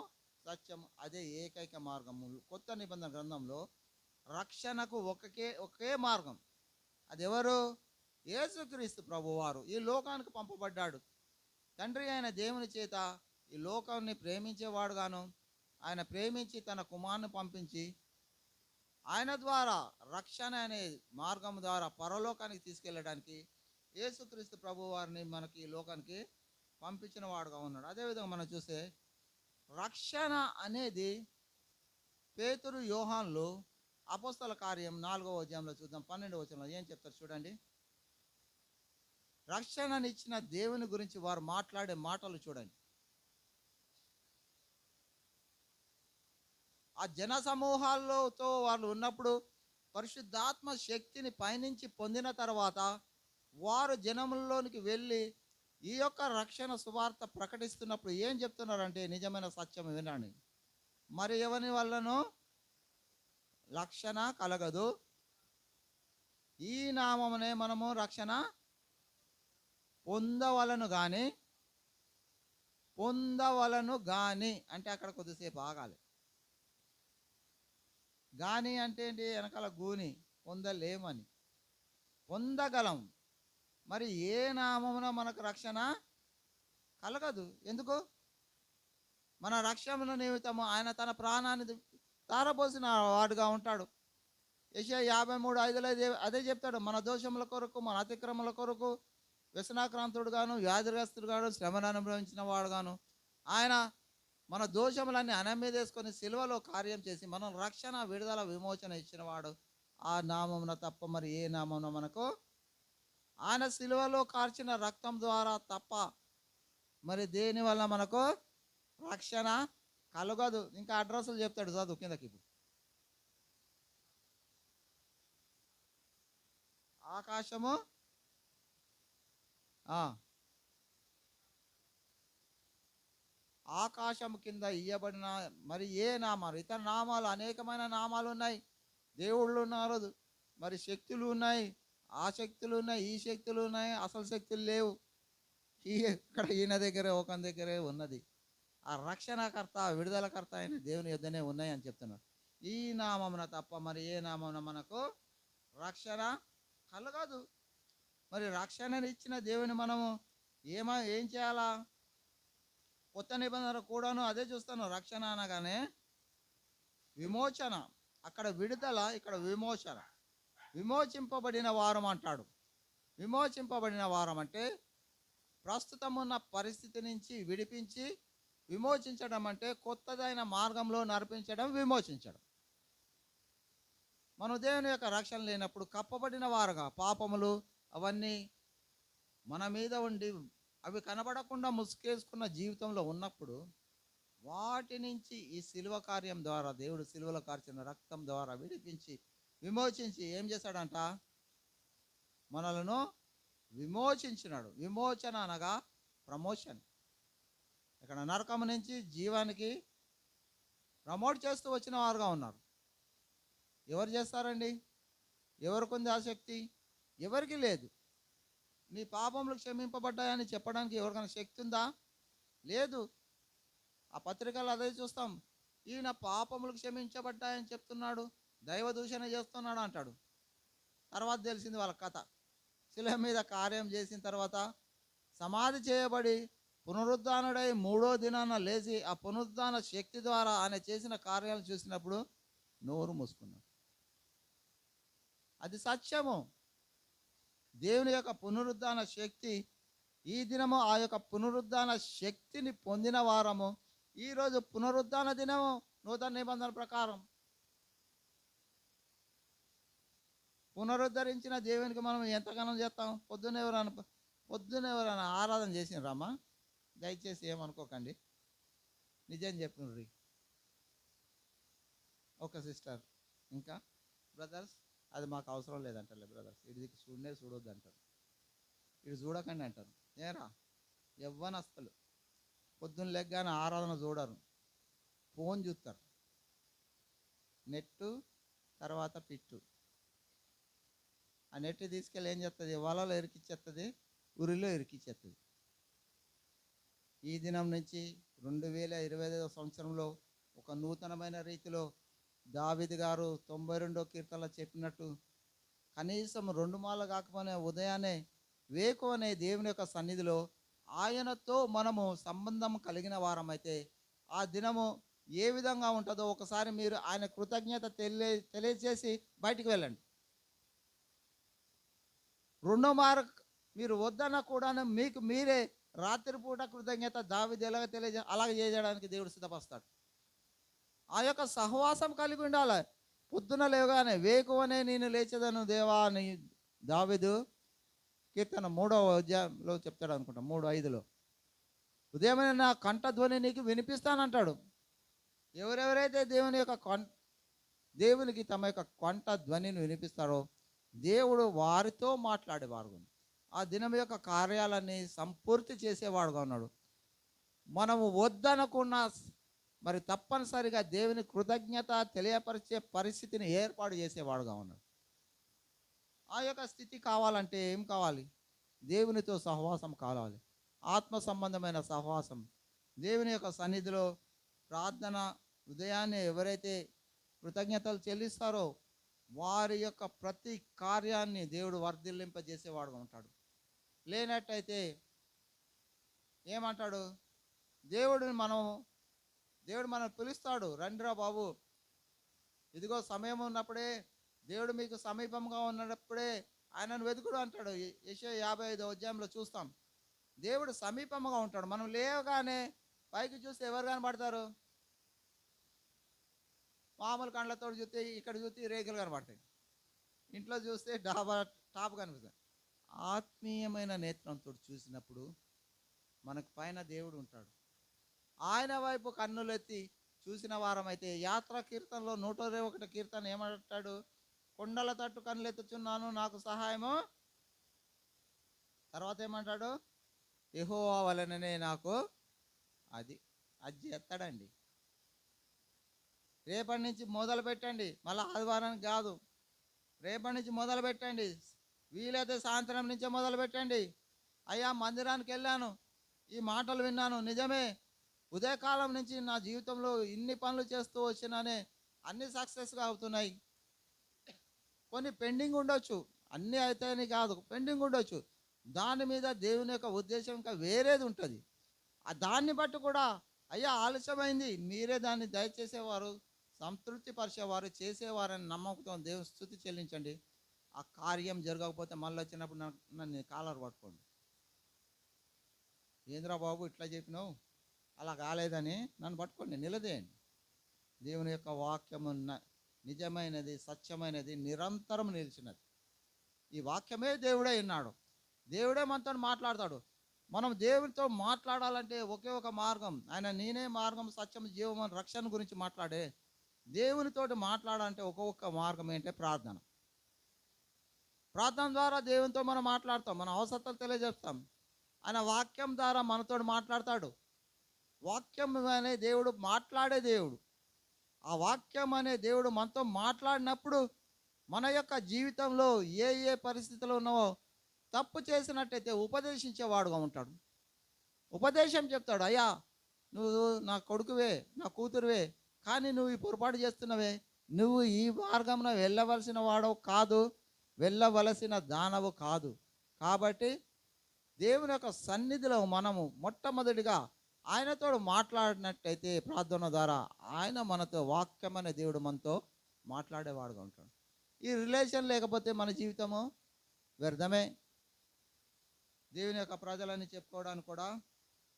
సత్యం, అదే ఏకైక మార్గము. కొత్త నిబంధన గ్రంథంలో రక్షణకు ఒకే మార్గం. అది ఎవరు? యేసుక్రీస్తు ప్రభువారు ఈ లోకానికి పంపబడ్డాడు. తండ్రి అయిన దేవుని చేత ఈ లోకాన్ని ప్రేమించేవాడుగాను, ఆయన ప్రేమించి తన కుమారుని పంపించి ఆయన ద్వారా రక్షణ అనే మార్గం ద్వారా పరలోకానికి తీసుకెళ్ళడానికి యేసుక్రీస్తు ప్రభువారిని మనకి ఈ లోకానికి పంపించిన వాడుగా ఉన్నాడు. అదేవిధంగా మనం చూస్తే రక్షణ అనేది పేతురు, యోహాన్లు అపోస్తల కార్యం 4వ అధ్యాయంలో చూద్దాం, 12వ వచనంలో ఏం చెప్తారు చూడండి. రక్షణనిచ్చిన దేవుని గురించి వారు మాట్లాడే మాటలు చూడండి. ఆ జన సమూహాలతో వాళ్ళు ఉన్నప్పుడు పరిశుద్ధాత్మ శక్తిని పైనుంచి పొందిన తర్వాత వారు జనముల్లోనికి వెళ్ళి ఈ యొక్క రక్షణ సువార్త ప్రకటిస్తున్నప్పుడు ఏం చెప్తున్నారంటే నిజమైన సత్యం వినండి. మరి ఎవని వల్లనో రక్షణ కలగదు, ఈ నామమునే మనము రక్షణ పొందవలను గాని అంటే అక్కడ కొద్దిసేపు ఆగాలి. గాని అంటే ఏంటి? వెనకాల గూని, పొందలేమని. పొందగలం. మరి ఏ నామమున మనకు రక్షణ కలగదు? ఎందుకు? మన రక్షణ నిమిత్తము ఆయన తన ప్రాణాన్ని తారపోసిన వాడుగా ఉంటాడు. యెషయా 53:5 అదే చెప్తాడు. మన దోషముల కొరకు, మన అతిక్రమల కొరకు వ్యసనాక్రాంతుడుగాను, వ్యాధిగ్రస్తుడుగాను, శ్రమను అనుభవించిన వాడుగాను ఆయన మన దోషములన్నీ ఆయన మీద వేసుకొని సిలువలో కార్యం చేసి మనం రక్షణ, విడుదల, విమోచన ఇచ్చినవాడు. ఆ నామమున తప్ప మరి ఏ నామమున మనకు, ఆయన సిలువలో కార్చిన రక్తం ద్వారా తప్ప మరి దేని వల్ల మనకు రక్షణ కలగదు. ఇంకా అడ్రస్లు చెప్తాడు, చదువు కిందకి. ఇప్పుడు ఆకాశము ఆకాశము కింద ఇయ్యబడిన మరి ఏ నామాలు, ఇతర నామాలు, అనేకమైన నామాలు ఉన్నాయి. దేవుళ్ళు ఉన్నారు, మరి శక్తులు ఉన్నాయి, ఆ శక్తులు ఉన్నాయి, ఈ శక్తులు ఉన్నాయి, అసలు శక్తులు లేవు. ఇక్కడ ఈయన దగ్గరే, ఒకని దగ్గరే ఉన్నది. ఆ రక్షణకర్త, విడుదలకర్త అయిన దేవుని యొద్దనే ఉన్నాయి అని చెప్తున్నారు. ఈ నామమున తప్ప మరి ఏ నామమున మనకు రక్షణ కలగదు. మరి రక్షణని ఇచ్చిన దేవుని మనము ఏం చేయాలా? కొత్త నిబంధన కూడాను అదే చూస్తాను. రక్షణ అనగానే విమోచన, అక్కడ విడుదల, ఇక్కడ విమోచన. విమోచింపబడిన వారం అంటాడు. విమోచింపబడిన వారం అంటే ప్రస్తుతం ఉన్న పరిస్థితి నుంచి విడిపించి, విమోచించడం అంటే కొత్తదైన మార్గంలో నడిపించడం, విమోచించడం. మనం దేవుని యొక్క రక్షణ లేనప్పుడు కప్పబడిన వారుగా, పాపములు అవన్నీ మన మీద ఉండి అవి కనబడకుండా ముసుకేసుకున్న జీవితంలో ఉన్నప్పుడు వాటి నుంచి ఈ సిలువ కార్యం ద్వారా, దేవుడు సిలువలో కార్చిన రక్తం ద్వారా విడిపించి, విమోచించి ఏం చేశాడంట? మనలను విమోచించినాడు. విమోచన అనగా ప్రమోషన్. ఇక్కడ నరకం నుంచి జీవానికి ప్రమోట్ చేస్తూ వచ్చిన వారుగా ఉన్నారు. ఎవరు చేస్తారండి? ఎవరికి ఉంది ఆ శక్తి? ఎవరికి లేదు. నీ పాపములు క్షమింపబడ్డాయని చెప్పడానికి ఎవరికైనా శక్తి ఉందా? లేదు. ఆ పత్రికలు అదే చూస్తాం. ఈయన పాపములు క్షమించబడ్డాయని చెప్తున్నాడు, దైవ దూషణ చేస్తున్నాడు అంటాడు. తర్వాత తెలిసింది వాళ్ళ కథ. శిలువ మీద కార్యం చేసిన తర్వాత సమాధి చేయబడి పునరుద్ధానుడై 3వ దినాన లేచి ఆ పునరుద్ధాన శక్తి ద్వారా ఆయన చేసిన కార్యాలు చూసినప్పుడు నోరు మూసుకున్నాడు. అది సత్యము. దేవుని యొక్క పునరుద్ధాన శక్తి. ఈ దినము ఆ యొక్క పునరుద్ధాన శక్తిని పొందిన వారము. ఈరోజు పునరుద్ధాన దినము నూతన నిబంధన ప్రకారం. పునరుద్ధరించిన దేవునికి మనం ఎంతగానో చేస్తాం. పొద్దున ఎవరైనా ఆరాధన చేసినరామా? దయచేసి ఏమనుకోకండి, నిజం చెప్పినరి. ఒక సిస్టర్, ఇంకా బ్రదర్స్, అది మాకు అవసరం లేదంటారులే బ్రదర్స్, ఇది చూడొద్దు అంటారు, ఇది చూడకండి అంటారు. ఏరా యవ్వనస్తులు పొద్దున్న లెగ్గానే ఆరాధన చూడరు, ఫోన్ చూస్తారు. నెట్టు తర్వాత పిట్టు. ఆ నెట్ తీసుకెళ్ళి ఏం చేస్తుంది? వలలో ఇరికిచ్చేస్తుంది, ఉరిలో ఇరికిచ్చేస్తుంది. ఈ దినం నుంచి 2025వ సంవత్సరంలో ఒక నూతనమైన రీతిలో దావీదు గారు 92వ కీర్తనలో చెప్పినట్టు కనీసం 2 మాలు కాకపోయినా ఉదయాన్నే వేకువ అనే దేవుని యొక్క సన్నిధిలో ఆయనతో మనము సంబంధం కలిగిన వారమైతే ఆ దినము ఏ విధంగా ఉంటుందో ఒకసారి మీరు ఆయన కృతజ్ఞత తెలియజేసి బయటికి వెళ్ళండి. 2వ మారు మీరు వద్దన్న కూడా మీకు మీరే రాత్రిపూట కృతజ్ఞత దావీదు ఎలాగ అలాగే చేయడానికి దేవుడు సిద్ధపరుస్తాడు. ఆ యొక్క సహవాసం కలిగి ఉండాలి. పొద్దున లేవగానే వేకువనే నేను లేచేదను దేవా అని దావీదు కీర్తన 3వ అధ్యాయంలో చెప్తాడు అనుకుంటా, 3:5లో. ఉదయమైన నా కంఠధ్వని నీకు వినిపిస్తానంటాడు. ఎవరెవరైతే దేవునికి తమ యొక్క కంఠ ధ్వనిని వినిపిస్తారో దేవుడు వారితో మాట్లాడేవారు. ఆ దినం యొక్క కార్యాలన్నీ సంపూర్తి చేసేవాడుగా ఉన్నాడు. మనము వద్దనుకున్న మరి తప్పనిసరిగా దేవుని కృతజ్ఞత తెలియపరిచే పరిస్థితిని ఏర్పాటు చేసేవాడుగా ఉన్నాడు. ఆ యొక్క స్థితి కావాలంటే ఏం కావాలి? దేవునితో సహవాసం కావాలి. ఆత్మ సంబంధమైన సహవాసం. దేవుని యొక్క సన్నిధిలో ప్రార్థన ఉదయాన్నే ఎవరైతే కృతజ్ఞతలు చెల్లిస్తారో వారి యొక్క ప్రతి కార్యాన్ని దేవుడు వర్ధిల్లింపజేసేవాడుగా ఉంటాడు. లేనట్టయితే ఏమంటాడు? దేవుడు మనం పిలుస్తాడు, రండిరా బాబు, ఇదిగో సమయం ఉన్నప్పుడే, దేవుడు మీకు సమీపంగా ఉన్నప్పుడే ఆయనను వెతుకుడు అంటాడు. యెషయా 55వ అధ్యాయంలో చూస్తాం. దేవుడు సమీపంగా ఉంటాడు. మనం లేవగానే పైకి చూస్తే ఎవరు కనబడతారు? మామూలు కళ్ళతో చూస్తే ఇక్కడ చూస్తే రేకులు కనబడతాయి, ఇంట్లో చూస్తే డాబా టాప్ కనిపిస్తుంది. ఆత్మీయమైన నేత్రంతో చూసినప్పుడు మనకు పైన దేవుడు ఉంటాడు. ఆయన వైపు కన్నులెత్తి చూసిన వారమైతే యాత్రా కీర్తనలో 121 కీర్తన ఏమంటాడు? కొండల తట్టు కన్నులెత్తుచున్నాను, నాకు సహాయము. తర్వాత ఏమంటాడు? యెహోవా వలననే నాకు అది ఎత్తడండి. రేపటి నుంచి మొదలు పెట్టండి, మళ్ళీ ఆదివారానికి కాదు, రేపటి నుంచి మొదలు పెట్టండి. వీలైతే సాయంత్రం నుంచే మొదలు పెట్టండి. అయ్యా మందిరానికి వెళ్ళాను, ఈ మాటలు విన్నాను, నిజమే ఉదయకాలం నుంచి నా జీవితంలో ఇన్ని పనులు చేస్తూ వచ్చినానే, అన్ని సక్సెస్గా అవుతున్నాయి. కొన్ని పెండింగ్ ఉండొచ్చు, అన్నీ అయితాయని కాదు, పెండింగ్ ఉండొచ్చు. దాని మీద దేవుని యొక్క ఉద్దేశం ఇంకా వేరేది ఉంటుంది. దాన్ని బట్టి కూడా అయ్యా ఆలస్యమైంది, మీరే దాన్ని దయచేసేవారు, సంతృప్తి పరిచేవారు, చేసేవారని నమ్మకంతో దేవుని స్తుతి చెల్లించండి. ఆ కార్యం జరగకపోతే మళ్ళీ వచ్చినప్పుడు నన్ను కాలర్ పట్టుకోండి. ఏంద్రా బాబు ఇట్లా చెప్పినావు, అలా కాలేదని నన్ను పట్టుకోండి, నిలదేయండి. దేవుని యొక్క వాక్యము నిజమైనది, సత్యమైనది, నిరంతరం నిలిచినది. ఈ వాక్యమే దేవుడే విన్నాడు, దేవుడే మనతో మాట్లాడతాడు. మనం దేవునితో మాట్లాడాలంటే ఒకే ఒక మార్గం, ఆయన నేనే మార్గం సత్యం జీవం అని రక్షణ గురించి మాట్లాడే దేవునితోటి మాట్లాడాలంటే ఒక్కొక్క మార్గం ఏంటంటే ప్రార్థన. ప్రార్థన ద్వారా దేవునితో మనం మాట్లాడతాం, మన అవసరతలు తెలియజేస్తాం. ఆయన వాక్యం ద్వారా మనతో మాట్లాడతాడు. వాక్యం అనే దేవుడు మాట్లాడే దేవుడు. ఆ వాక్యం అనే దేవుడు మనతో మాట్లాడినప్పుడు మన యొక్క జీవితంలో ఏ పరిస్థితులు ఉన్నావో తప్పు చేసినట్టయితే ఉపదేశించేవాడుగా ఉంటాడు. ఉపదేశం చెప్తాడు, అయ్యా నువ్వు నా కొడుకువే, నా కూతురువే, కానీ నువ్వు ఈ పొరపాటు చేస్తున్నవే, నువ్వు ఈ మార్గంలో వెళ్ళవలసిన వాడవు కాదు, వెళ్ళవలసిన దానవు కాదు. కాబట్టి దేవుని యొక్క సన్నిధిలో మనము మొట్టమొదటిగా ఆయనతో మాట్లాడినట్టయితే ప్రార్థన ద్వారా ఆయన మనతో, వాక్యం అనే దేవుడు మనతో మాట్లాడేవాడుగా ఉంటాడు. ఈ రిలేషన్ లేకపోతే మన జీవితము వ్యర్థమే. దేవుని యొక్క ప్రజలని చెప్పుకోవడానికి కూడా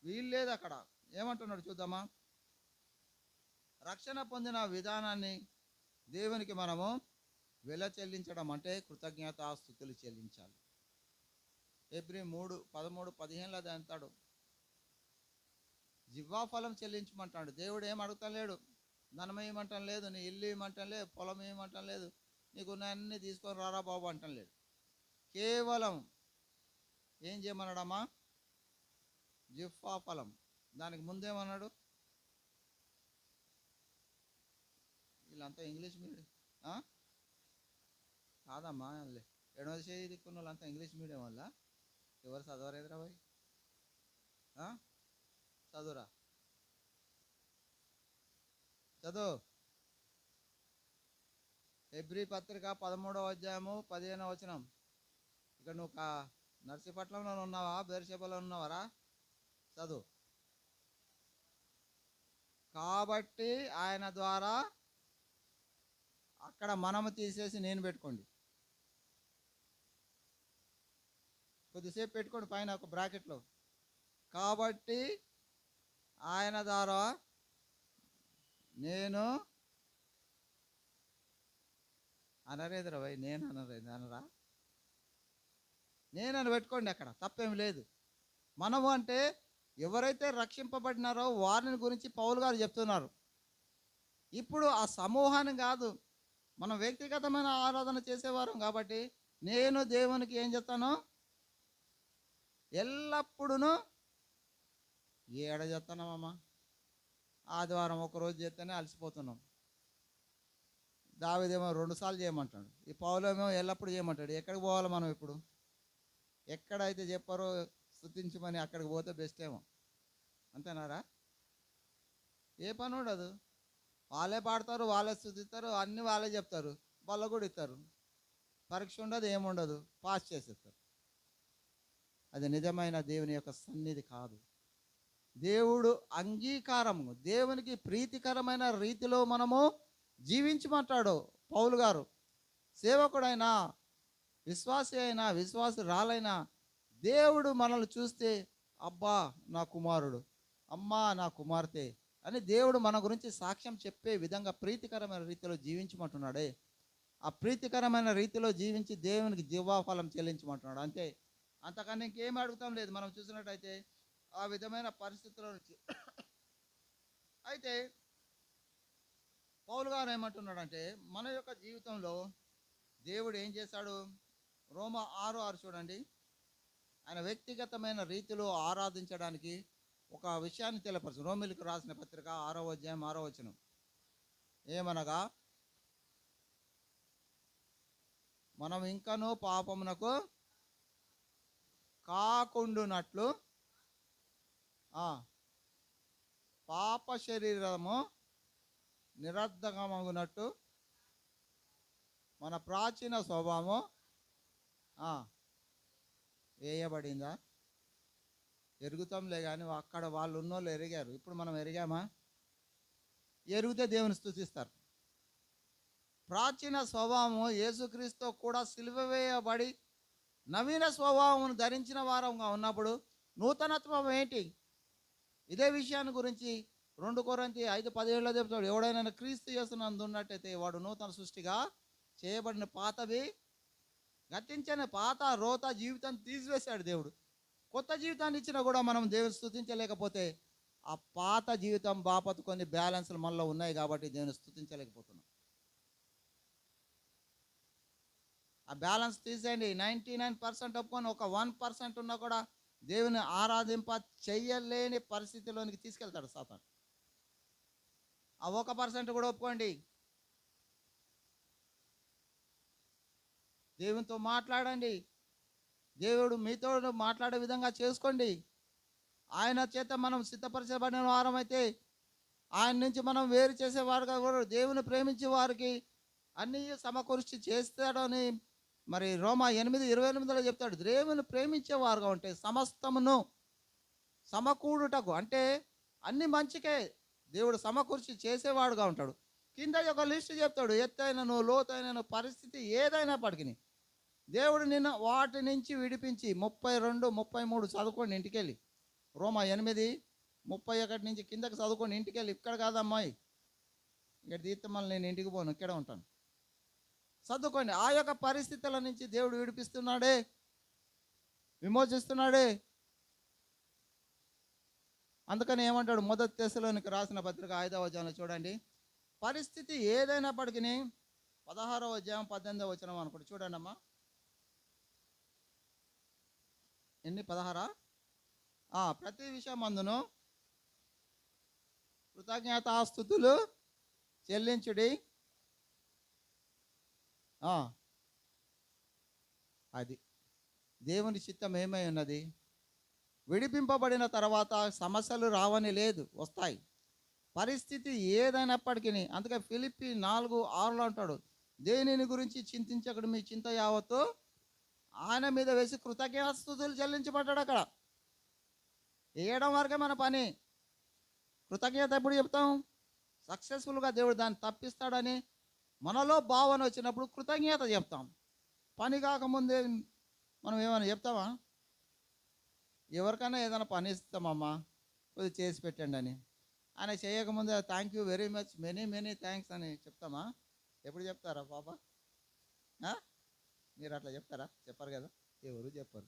వీలు లేదు. అక్కడ ఏమంటున్నాడు చూద్దామా? రక్షణ పొందిన విధానాన్ని దేవునికి మనము వెల చెల్లించడం అంటే కృతజ్ఞతాస్తుతులు చెల్లించాలి. హెబ్రీ 3:13-15 అంటాడు, జివ్వాఫలం చెల్లించమంటాడు. దేవుడు ఏం అడుగుతాం లేడు, ధనం ఏమంటాం లేదు, నీ ఇల్లు ఏమంటాం లేదు, పొలం ఏమంటాం లేదు, నీకున్నాయన్నీ తీసుకొని రారా బాబు అంటాం లేదు. కేవలం ఏం చేయమన్నాడమ్మా? జివ్వాఫలం. దానికి ముందేమన్నాడు? వీళ్ళంతా ఇంగ్లీష్ మీడియం కాదమ్మా, ఎడవ చేయి దిక్కున్న వాళ్ళంతా ఇంగ్లీష్ మీడియం వల్ల ఎవరు చదవరేదురా బాయ్? చదువురా, చదువు. హెబ్రీ పత్రిక 13వ అధ్యాయము 15వ వచనం. ఇక్కడ నువ్వు నర్సీపట్నంలో ఉన్నావా, బేర్షెబలో ఉన్నావరా? చదువు. కాబట్టి ఆయన ద్వారా, అక్కడ మనము తీసేసి నేను పెట్టుకోండి, కొద్దిసేపు పెట్టుకోండి పైన ఒక బ్రాకెట్లో. కాబట్టి ఆయన ద్వారా నేను అనరేదురా భయ్, నేను అనరా, నేనని పెట్టుకోండి, అక్కడ తప్పేమి లేదు. మనము అంటే ఎవరైతే రక్షింపబడినారో వారిని గురించి పౌలు గారు చెప్తున్నారు. ఇప్పుడు ఆ సమూహాన్ని కాదు, మనం వ్యక్తిగతమైన ఆరాధన చేసేవారు కాబట్టి నేను దేవునికి ఏం చెప్తాను? ఎల్లప్పుడూ ఏడ చేస్తున్నామమ్మా, ఆదివారం ఒకరోజు చేస్తేనే అలసిపోతున్నాం. దావీదేమో 2 సార్లు చేయమంటాడు, ఈ పౌలేమో ఎల్లప్పుడు చేయమంటాడు. ఎక్కడికి పోవాలి మనం ఇప్పుడు? ఎక్కడైతే చెప్పారో స్తుతించమని అక్కడికి పోతే బెస్ట్ ఏమో, అంతేనారా? ఏ పని ఉండదు, వాళ్ళే పాడతారు, వాళ్ళే స్తుతిస్తారు, అన్నీ వాళ్ళే చెప్తారు, వాళ్ళు కూడా ఇస్తారు. పరీక్ష ఉండదు, ఏముండదు, పాస్ చేసేస్తారు. అది నిజమైన దేవుని యొక్క సన్నిధి కాదు. దేవుడు అంగీకారము, దేవునికి ప్రీతికరమైన రీతిలో మనము జీవించమంటాడు పౌలు గారు. సేవకుడైనా, విశ్వాసి అయినా, విశ్వాసురాలైనా దేవుడు మనల్ని చూస్తే అబ్బా నా కుమారుడు, అమ్మా నా కుమార్తె అని దేవుడు మన గురించి సాక్ష్యం చెప్పే విధంగా ప్రీతికరమైన రీతిలో జీవించమంటున్నాడే. ఆ ప్రీతికరమైన రీతిలో జీవించి దేవునికి జీవాఫలం చెల్లించమంటున్నాడు. అంతే, అంతకన్నా ఇంకేం అడుగుతాం లేదు మనం చూసినట్టయితే ఆ విధమైన పరిస్థితుల నుంచి. అయితే పౌలు గారు ఏమంటున్నాడంటే, మన యొక్క జీవితంలో దేవుడు ఏం చేశాడు? రోమా 6:6 చూడండి. ఆయన వ్యక్తిగతమైన రీతిలో ఆరాధించడానికి ఒక విషయాన్ని తెలియపరచు. రోమిలకు రాసిన పత్రిక 6వ అధ్యాయం 6వ వచనం ఏమనగా, మనం ఇంకనూ పాపమునకు కాకుండునట్లు పాప శరీరము నిరర్ధకమగునట్టు మన ప్రాచీన స్వభావము వేయబడిందా? ఎరుగుతాంలే కానీ అక్కడ వాళ్ళు ఉన్నోళ్ళు ఎరిగారు, ఇప్పుడు మనం ఎరిగామా? ఎరిగితే దేవుని స్తుతిస్తారు. ప్రాచీన స్వభావము యేసుక్రీస్తు కూడా సిలువ వేయబడి నవీన స్వభావమును ధరించిన వారంగా ఉన్నప్పుడు నూతనత్వం ఏంటి? ఇదే విషయాన్ని గురించి 2 కొరింథీ 5:17 చెప్తాడు. ఎవడైనా క్రీస్తు యేసునందు ఉన్నట్టయితే వాడు నూతన సృష్టిగా చేయబడిన, పాతవి గతించని, పాత రోత జీవితాన్ని తీసివేశాడు దేవుడు. కొత్త జీవితాన్ని ఇచ్చినా కూడా మనం దేవుని స్తుతించలేకపోతే ఆ పాత జీవితం బాపతు కొన్ని బ్యాలెన్స్లు మనలో ఉన్నాయి కాబట్టి దేవుని స్తుతించలేకపోతున్నాం. ఆ బ్యాలెన్స్ తీసేయండి. 99% ఒప్పుకొని ఒక 1% ఉన్నా కూడా దేవుని ఆరాధింప చెయ్యలేని పరిస్థితిలోనికి తీసుకెళ్తాడు సాతాను. ఆ 1% కూడా ఒప్పుకోండి. దేవునితో మాట్లాడండి, దేవుడు మీతో మాట్లాడే విధంగా చేసుకోండి. ఆయన చేత మనం సిద్ధపరచబడిన వారం అయితే ఆయన నుంచి మనం వేరు చేసేవారుగా కూడా దేవుని ప్రేమించే వారికి అన్నీ సమకూర్చి చేస్తాడని మరి రోమా 8:28 చెప్తాడు. దేవుని ప్రేమించేవారుగా ఉంటే సమస్తమును సమకూడుటకు, అంటే అన్ని మంచికే దేవుడు సమకూర్చి చేసేవాడుగా ఉంటాడు. కింద ఒక లిస్టు చెప్తాడు, ఎత్తైనను లోతైనను పరిస్థితి ఏదైనప్పటికీ దేవుడు నిన్న వాటి నుంచి విడిపించి 32, 33 చదువుకోండి ఇంటికెళ్ళి. రోమా 8:31 నుంచి కిందకి చదువుకోండి ఇంటికెళ్ళి. ఇక్కడ కాదమ్మాయి, ఇక్కడ తీర్థం మళ్ళీ నేను ఇంటికి పోను, ఇక్కడే ఉంటాను. చదువుకోండి. ఆ యొక్క పరిస్థితుల నుంచి దేవుడు విడిపిస్తున్నాడే, విమోచిస్తున్నాడే. అందుకని ఏమంటాడు? 1 తెస్సలోనికి రాసిన పత్రిక 5వ అధ్యాయంలో చూడండి. పరిస్థితి ఏదైనప్పటికీ 16వ అధ్యాయం 18వ వచనం అనుకోండి. చూడండి అమ్మా, ఎన్ని 16? ప్రతి విషయం అందును కృతజ్ఞతాస్తుతులు చెల్లించుడి. అది దేవుని చిత్తం ఏమై ఉన్నది? విడిపింపబడిన తర్వాత సమస్యలు రావని లేదు, వస్తాయి. పరిస్థితి ఏదైనప్పటికీ. అందుకే ఫిలిప్పీ 4:6 అంటాడు, దేనిని గురించి చింతించకడు, మీ చింత యావత్తు ఆయన మీద వేసి కృతజ్ఞతాస్తుతులు చెల్లించబడ్డాడు. అక్కడ వేయడం వరకే మన పని. కృతజ్ఞత ఎప్పుడు చెప్తాం? సక్సెస్ఫుల్గా దేవుడు దాన్ని తప్పిస్తాడని మనలో భావన వచ్చినప్పుడు కృతజ్ఞత చెప్తాం. పని కాకముందే మనం ఏమైనా చెప్తామా? ఎవరికైనా ఏదైనా పని ఇస్తామమ్మా, కొద్దిగా చేసి పెట్టండి అని. ఆయన చేయకముందే thank you very much, many thanks అని చెప్తామా? ఎప్పుడు చెప్తారా పాప? మీరు అట్లా చెప్తారా? చెప్పరు కదా, ఎవరు చెప్పరు.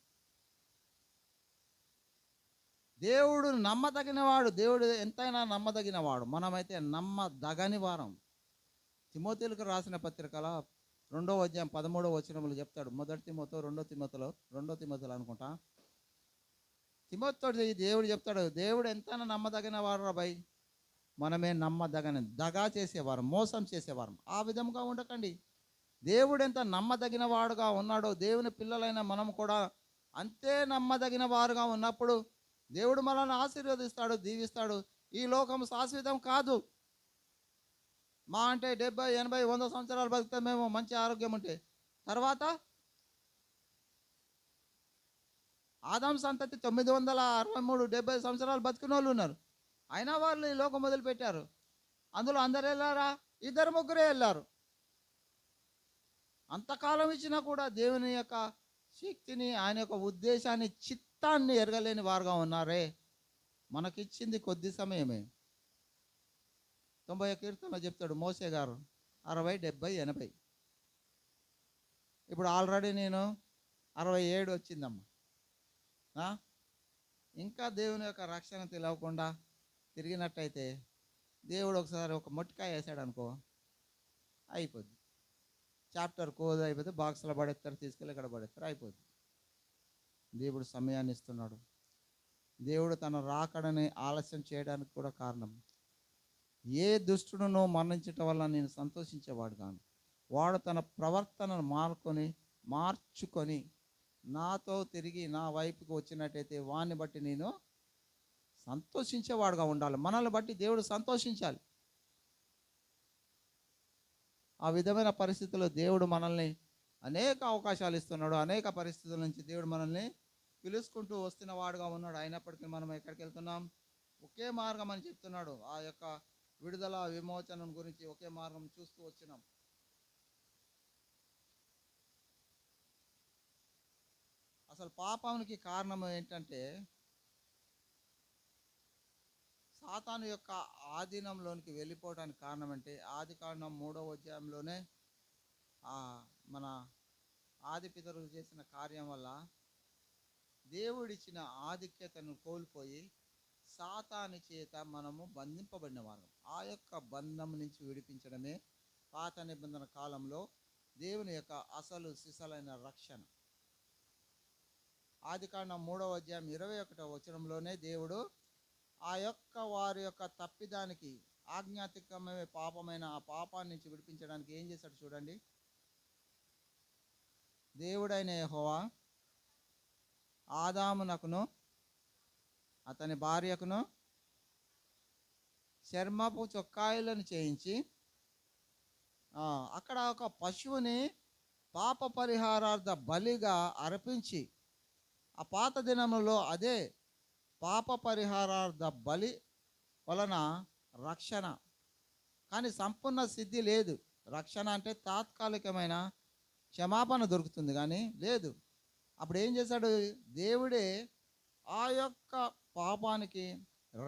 దేవుడు నమ్మదగినవాడు, దేవుడు ఎంతైనా నమ్మదగినవాడు, మనమైతే నమ్మదగని వారం. తిమోతేయులకు రాసిన పత్రికల 2వ అధ్యాయం 13వ వచనములు చెప్తాడు. 1 తిమోతి 2 తిమోతిలో అనుకుంటా, తిమోతితోటి దేవుడు చెప్తాడు, దేవుడు ఎంతైనా నమ్మదగిన వారు రాబాయ్, మనమే నమ్మదగిన దగా చేసేవారు, మోసం చేసేవారు. ఆ విధంగా ఉండకండి. దేవుడు ఎంత నమ్మదగిన వాడుగా ఉన్నాడో, దేవుని పిల్లలైన మనం కూడా అంతే నమ్మదగిన వారుగా ఉన్నప్పుడు దేవుడు మనల్ని ఆశీర్వదిస్తాడు, దీవిస్తాడు. ఈ లోకం శాశ్వతం కాదు. మా అంటే 70, 80, 100 సంవత్సరాలు బతికితే మేము మంచి ఆరోగ్యం ఉంటే, తర్వాత ఆదాం సంతతి 963, 70 సంవత్సరాలు బతికిన వాళ్ళు ఉన్నారు. అయినా వాళ్ళు ఈ లోకం మొదలుపెట్టారు. అందులో అందరు వెళ్ళారా? 2, 3 వెళ్ళారు. అంతకాలం ఇచ్చినా కూడా దేవుని యొక్క శక్తిని, ఆయన యొక్క ఉద్దేశాన్ని, చిత్తాన్ని ఎరగలేని వారుగా ఉన్నారే. మనకిచ్చింది కొద్ది సమయమే. 90 కీర్తనలో చెప్తాడు మోసే గారు, 60, 70, 80. ఇప్పుడు ఆల్రెడీ నేను 67 వచ్చిందమ్మా. ఇంకా దేవుని యొక్క రక్షణ తెలియకుండా తిరిగినట్టయితే దేవుడు ఒకసారి ఒక మొట్టికాయ వేసాడు అనుకో, అయిపోద్ది. చాప్టర్ కోజ్ అయిపోతే బాక్స్లో పడేస్తారు, తీసుకెళ్ళి ఇక్కడ పడేస్తారు, అయిపోద్ది. దేవుడు సమయాన్ని ఇస్తున్నాడు. దేవుడు తన రాకడని ఆలస్యం చేయడానికి కూడా కారణం, ఏ దుష్టుడునో మరణించటం వల్ల నేను సంతోషించేవాడు కాను, వాడు తన ప్రవర్తనను మార్చుకొని నాతో తిరిగి నా వైపుకి వచ్చినట్టయితే వాడిని బట్టి నేను సంతోషించేవాడుగా ఉండాలి. మనల్ని బట్టి దేవుడు సంతోషించాలి. ఆ విధమైన పరిస్థితుల్లో దేవుడు మనల్ని అనేక అవకాశాలు ఇస్తున్నాడు. అనేక పరిస్థితుల నుంచి దేవుడు మనల్ని పిలుచుకుంటూ వస్తున్న వాడుగా ఉన్నాడు. అయినప్పటికీ మనం ఎక్కడికి వెళ్తున్నాం? ఒకే మార్గం అని చెప్తున్నాడు. ఆ యొక్క విడుదల, విమోచనం గురించి ఒకే మార్గం చూస్తూ వచ్చినాం. అసలు పాపానికి కారణం ఏంటంటే, సాతాను యొక్క ఆధీనంలోనికి వెళ్ళిపోవడానికి కారణం అంటే, ఆదికాండం 3వ అధ్యాయంలోనే మన ఆది పితరులు చేసిన కార్యం వల్ల దేవుడిచ్చిన ఆధిక్యతను కోల్పోయి సాతాను చేత మనము బంధింపబడిన వారు. ఆ యొక్క బంధం నుంచి విడిపించడమే పాత నిబంధన కాలంలో దేవుని యొక్క అసలు సిసలైన రక్షణ. ఆదికాండం 3వ అధ్యాయం 21వ వచనంలోనే దేవుడు ఆ యొక్క వారి యొక్క తప్పిదానికి, ఆజ్ఞాతిక్రమే పాపమైన ఆ పాపాన్ని నుంచి విడిపించడానికి ఏం చేశాడు చూడండి. దేవుడైన యెహోవా ఆదామునకును అతని భార్యకును చర్మపు చొక్కాయిలను చేయించి అక్కడ ఒక పశువుని పాప పరిహారార్థ బలిగా అర్పించి, ఆ పాత దినములో అదే పాప పరిహారార్థ బలి వలన రక్షణ, కానీ సంపూర్ణ సిద్ధి లేదు. రక్షణ అంటే తాత్కాలికమైన క్షమాపణ దొరుకుతుంది కానీ లేదు. అప్పుడు ఏం చేశాడు దేవుడే? ఆ యొక్క పాపానికి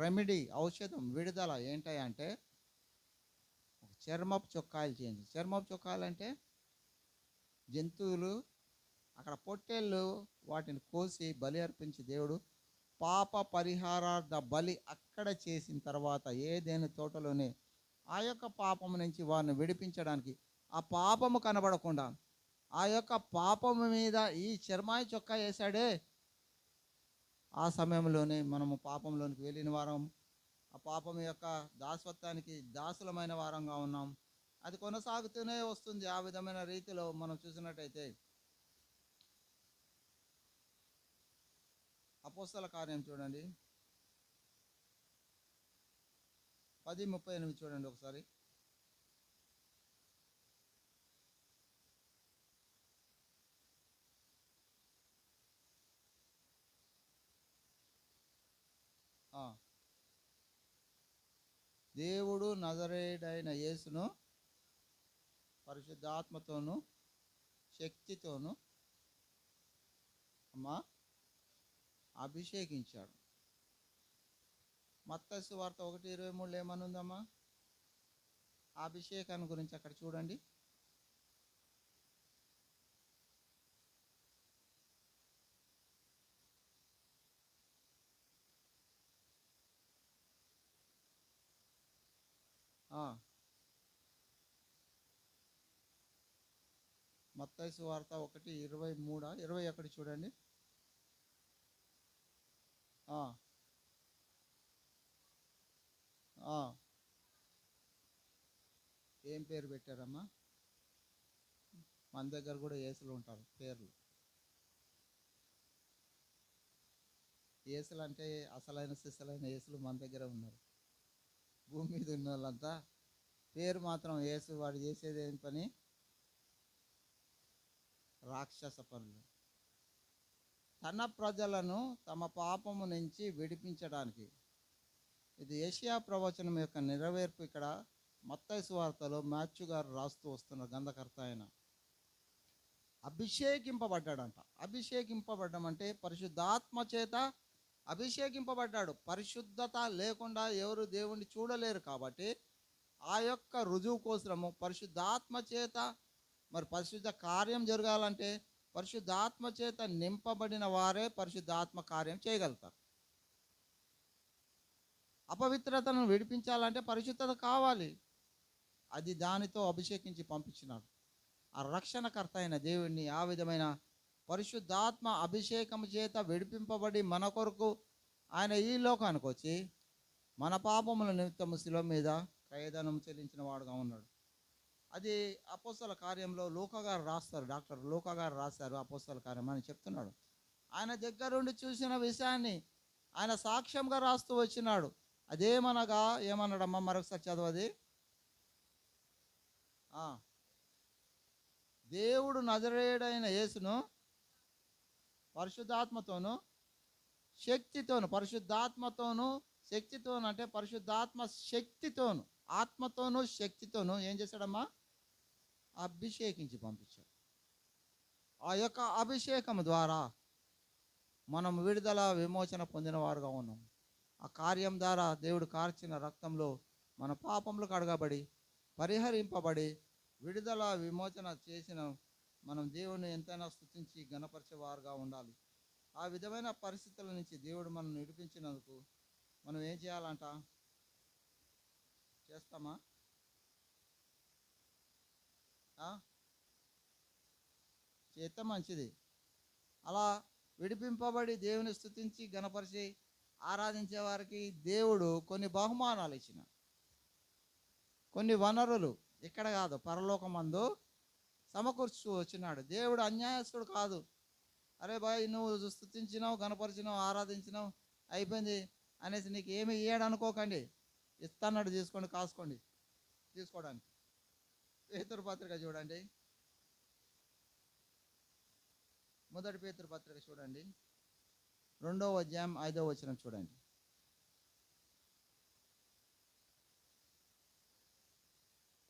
రెమెడీ, ఔషధం, విడుదల ఏంటంటే చర్మపు చొక్కాయలు చేయించి. చర్మపు చొక్కాయలు అంటే జంతువులు, అక్కడ పొట్టేళ్ళు, వాటిని కోసి బలి అర్పించి దేవుడు పాప పరిహారార్థ బలి అక్కడ చేసిన తర్వాత ఏదైనా తోటలోనే ఆ యొక్క పాపము నుంచి వారిని విడిపించడానికి, ఆ పాపము కనబడకుండా ఆ యొక్క పాపము మీద ఈ చర్మాయి చొక్కా వేశాడే, ఆ సమయంలోనే మనము పాపంలోనికి వెళ్ళిన వారం, ఆ పాపం యొక్క దాసత్వానికి దాసులమైన వారంగా ఉన్నాం. అది కొనసాగుతూనే వస్తుంది. ఆ విధమైన రీతిలో మనం చూసినట్టయితే అపోస్తల కార్యం చూడండి 10:38 చూడండి ఒకసారి. దేవుడు నజరేయుడైన యేసును పరిశుద్ధాత్మతోను శక్తితోను అభిషేకించాడు. మత్తయి సువార్త 1:23 ఏమనుందమ్మా? అభిషేకాన్ని గురించి అక్కడ చూడండి. మత్తయి సువార్త 1:23, 21 చూడండి. ఆ, ఆ. ఏం పేరు పెట్టారమ్మా? మన దగ్గర కూడా యేసులు ఉంటారు పేర్లు. యేసులు అంటే అసలైన సిసలైన యేసులు మన దగ్గర ఉన్నారు. భూమి మీద ఉన్న వాళ్ళంతా పేరు మాత్రం యేసు. వాడు చేసేది ఏం పని? రాక్షస పనులు. తన ప్రజలను తమ పాపము నుంచి విడిపించడానికి. ఇది ఏషియా ప్రవచనం యొక్క నెరవేర్పు. ఇక్కడ మత్తయి సువార్తలో మాథ్యూ గారు రాస్తూ వస్తున్నారు, గంధకర్త ఆయన. అభిషేకింపబడ్డాడంట. అభిషేకింపబడ్డం అంటే పరిశుద్ధాత్మ చేత అభిషేకింపబడ్డాడు. పరిశుద్ధత లేకుండా ఎవరు దేవుణ్ణి చూడలేరు. కాబట్టి ఆ యొక్క రుజువు కోసము పరిశుద్ధాత్మ చేత, మరి పరిశుద్ధ కార్యం జరగాలంటే పరిశుద్ధాత్మ చేత నింపబడిన వారే పరిశుద్ధాత్మ కార్యం చేయగలుగుతారు. అపవిత్రతను విడిపించాలంటే పరిశుద్ధత కావాలి. అది దానితో అభిషేకించి పంపించినాడు. ఆ రక్షణకర్త అయిన దేవుడిని ఆ విధమైన పరిశుద్ధాత్మ అభిషేకం చేత విడిపింపబడి మన కొరకు ఆయన ఈ లోకానికి వచ్చి మన పాపముల నిమిత్తము శిలువ మీద క్రయధనం చెల్లించిన వాడుగా ఉన్నాడు. అది అపోస్తల కార్యంలో లూకా గారు రాస్తారు. డాక్టర్ లూకా గారు రాశారు అపోస్తల కార్యం అని చెప్తున్నాడు. ఆయన దగ్గరుండి చూసిన విషయాన్ని ఆయన సాక్ష్యంగా రాస్తూ వచ్చినాడు. అదేమనగా ఏమన్నాడమ్మా? మరొకసారి చదవది. దేవుడు నజరేయుడైన యేసును పరిశుద్ధాత్మతోను శక్తితోను, పరిశుద్ధాత్మతోను శక్తితోను, అంటే పరిశుద్ధాత్మ శక్తితోను, ఆత్మతోను శక్తితోను ఏం చేశాడమ్మా? అభిషేకించి పంపించాడు. ఆ యొక్క అభిషేకం ద్వారా మనం విడుదల విమోచన పొందిన వారుగా ఉన్నాం. ఆ కార్యం ద్వారా దేవుడు కార్చిన రక్తంలో మన పాపములు కడగబడి పరిహరింపబడి విడుదల విమోచన చేసిన మనం దేవుని ఎంతైనా స్తుతించి గణపరిచేవారుగా ఉండాలి. ఆ విధమైన పరిస్థితుల నుంచి దేవుడు మనం విడిపించినందుకు మనం ఏం చేయాలంట? చేస్తామా? చేస్తే మంచిది. అలా విడిపింపబడి దేవుని స్తుతించి గణపరిచి ఆరాధించే వారికి దేవుడు కొన్ని బహుమానాలు ఇచ్చిన, కొన్ని వనరులు ఇక్కడ కాదు పరలోకమందు సమకూర్చు వచ్చినాడు. దేవుడు అన్యాయస్తుడు కాదు. అరే బాయ్, నువ్వు స్తుతించినావు, గణపరిచినావు, ఆరాధించినావు, అయిపోయింది అనేసి నీకు ఏమి ఇయ్యాడు అనుకోకండి. ఇస్తాన్నాడు, తీసుకోండి, కాసుకోండి. తీసుకోవడానికి పేతురు పత్రిక చూడండి, మొదటి పేతురు పత్రిక చూడండి, 2వ అధ్యాయం 5వ వచనం చూడండి.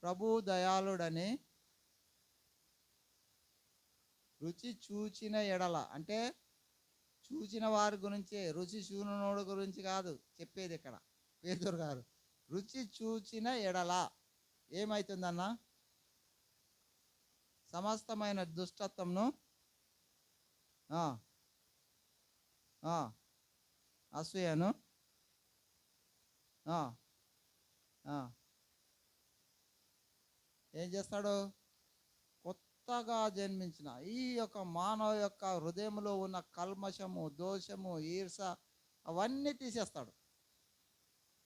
ప్రభు దయాళుడని రుచి చూచిన ఎడల, అంటే చూచిన వారి గురించే, రుచి చూనోడు గురించి కాదు చెప్పేది ఇక్కడ పేతురు గారు. రుచి చూచిన ఎడల ఏమవుతుందన్న? సమస్తమైన దుష్టత్వంను, అసూయను, ఏం చేస్తాడు? కొత్తగా జన్మించిన ఈ యొక్క మానవ యొక్క హృదయంలో ఉన్న కల్మషము, దోషము, ఈర్ష అవన్నీ తీసేస్తాడు.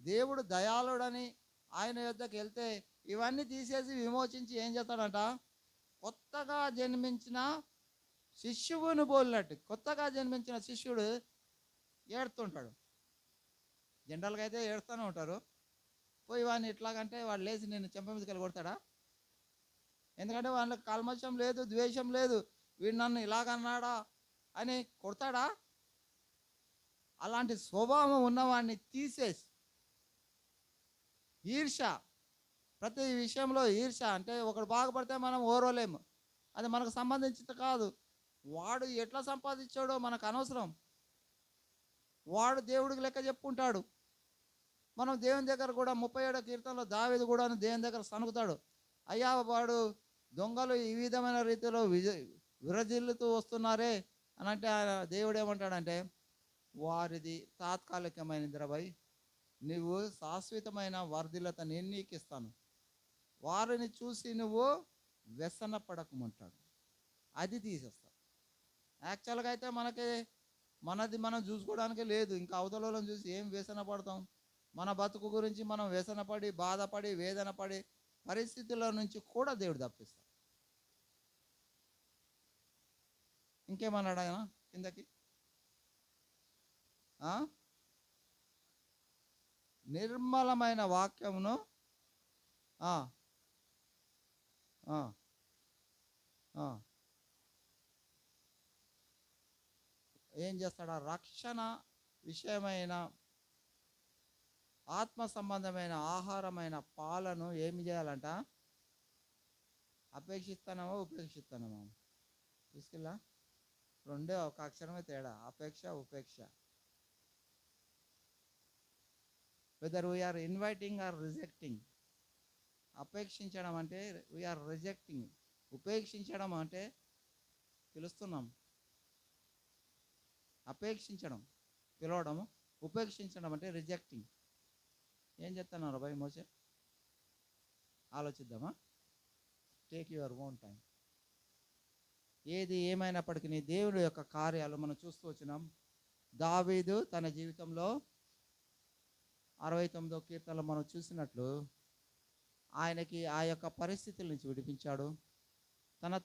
దేవుడు దయాళుడని ఆయన యొద్దకు వెళ్తే ఇవన్నీ తీసేసి విమోచించి ఏం చేస్తాడంట? కొత్తగా జన్మించిన శిష్యువుని పోలినట్టు. కొత్తగా జన్మించిన శిష్యుడు ఏడుతుంటాడు. జనరల్గా అయితే ఏడుస్తూనే ఉంటారు. పోయి వాడిని ఎట్లాగంటే వాడు లేచి నేను చెంప మీదకి వెళ్ళి కొడతాడా? ఎందుకంటే వాళ్ళకి కల్మషం లేదు, ద్వేషం లేదు. వీడు నన్ను ఇలాగన్నాడా అని కొడతాడా? అలాంటి స్వభావం ఉన్నవాడిని తీసేసి, ఈర్ష, ప్రతి విషయంలో ఈర్ష, అంటే ఒకడు బాగుపడితే మనం ఓర్వలేము, అది మనకు సంబంధించింది కాదు. వాడు ఎట్లా సంపాదించాడో మనకు అనవసరం. వాడు దేవుడికి లెక్క చెప్పుకుంటాడు. మనం దేవుని దగ్గర కూడా 37వ కీర్తనలో దావీదు కూడా దేవుని దగ్గర సనుగుతాడు. అయ్యా, వాడు దొంగలు ఈ విధమైన రీతిలో విరజిల్లుతూ వస్తున్నారే అని అంటే దేవుడు ఏమంటాడంటే, వారిది తాత్కాలికమైన నిద్రపై నువ్వు శాశ్వతమైన వర్ధిల్లత నేను నీకు ఇస్తాను, వారిని చూసి నువ్వు వ్యసన పడకమంటాడు. అది తీసేస్తాడు. యాక్చువల్గా అయితే మనకి మనది మనం చూసుకోవడానికే లేదు. ఇంకా అవతల వాళ్ళని చూసి ఏం వ్యసన పడతాం? మన బతుకు గురించి మనం వ్యసనపడి, బాధపడి, వేదన పడి పరిస్థితుల నుంచి కూడా దేవుడు తప్పిస్తాడు. ఇంకేమన్నాడు ఆయన కిందకి? నిర్మలమైన వాక్యమును ఏం చేస్తాడు? రక్షణ విషయమైన ఆత్మ సంబంధమైన ఆహారమైన పాలను ఏమి చేయాలంట? అపేక్షిస్తున్నామో ఉపేక్షిస్తున్నామో? తీసుకెళ్ళా రెండే ఒక అక్షరమే తేడా, అపేక్ష ఉపేక్ష. Whether we are inviting or rejecting. అపేక్షించడం అంటే వీఆర్ రిజెక్టింగ్, ఉపేక్షించడం అంటే పిలుస్తున్నాం. అపేక్షించడం పిలవడము, ఉపేక్షించడం అంటే రిజెక్టింగ్. ఏం చెప్తున్నారు భయ్ మోసే? ఆలోచిద్దామా? Take your own time. ఏది ఏమైనప్పటికీ దేవుడి యొక్క కార్యాలు మనం చూస్తూ వచ్చినాం. దావీదు తన జీవితంలో 69వ కీర్తనలో మనం చూసినట్లు ఆయనకి ఆ యొక్క పరిస్థితుల నుంచి విడిపించాడు. తన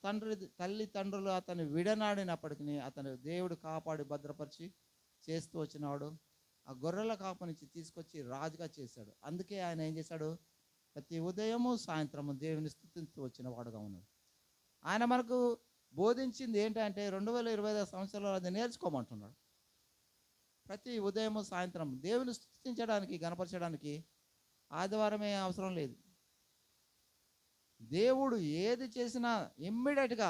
తల్లిదండ్రులు అతను విడనాడినప్పటికీ అతను దేవుడు కాపాడి భద్రపరిచి చేస్తూ వచ్చినాడు. ఆ గొర్రెల కాపు నుంచి తీసుకొచ్చి రాజుగా చేశాడు. అందుకే ఆయన ఏం చేశాడు? ప్రతి ఉదయము సాయంత్రము దేవుని స్తుతిస్తూ వచ్చిన వాడుగా ఉన్నాడు. ఆయన మనకు బోధించింది ఏంటంటే 2025 సంవత్సరాలు అది నేర్చుకోమంటున్నాడు. ప్రతి ఉదయము సాయంత్రం దేవుని స్తుతించడానికి, గణపరచడానికి ఆదివారమే అవసరం లేదు. దేవుడు ఏది చేసినా ఇమ్మీడియట్గా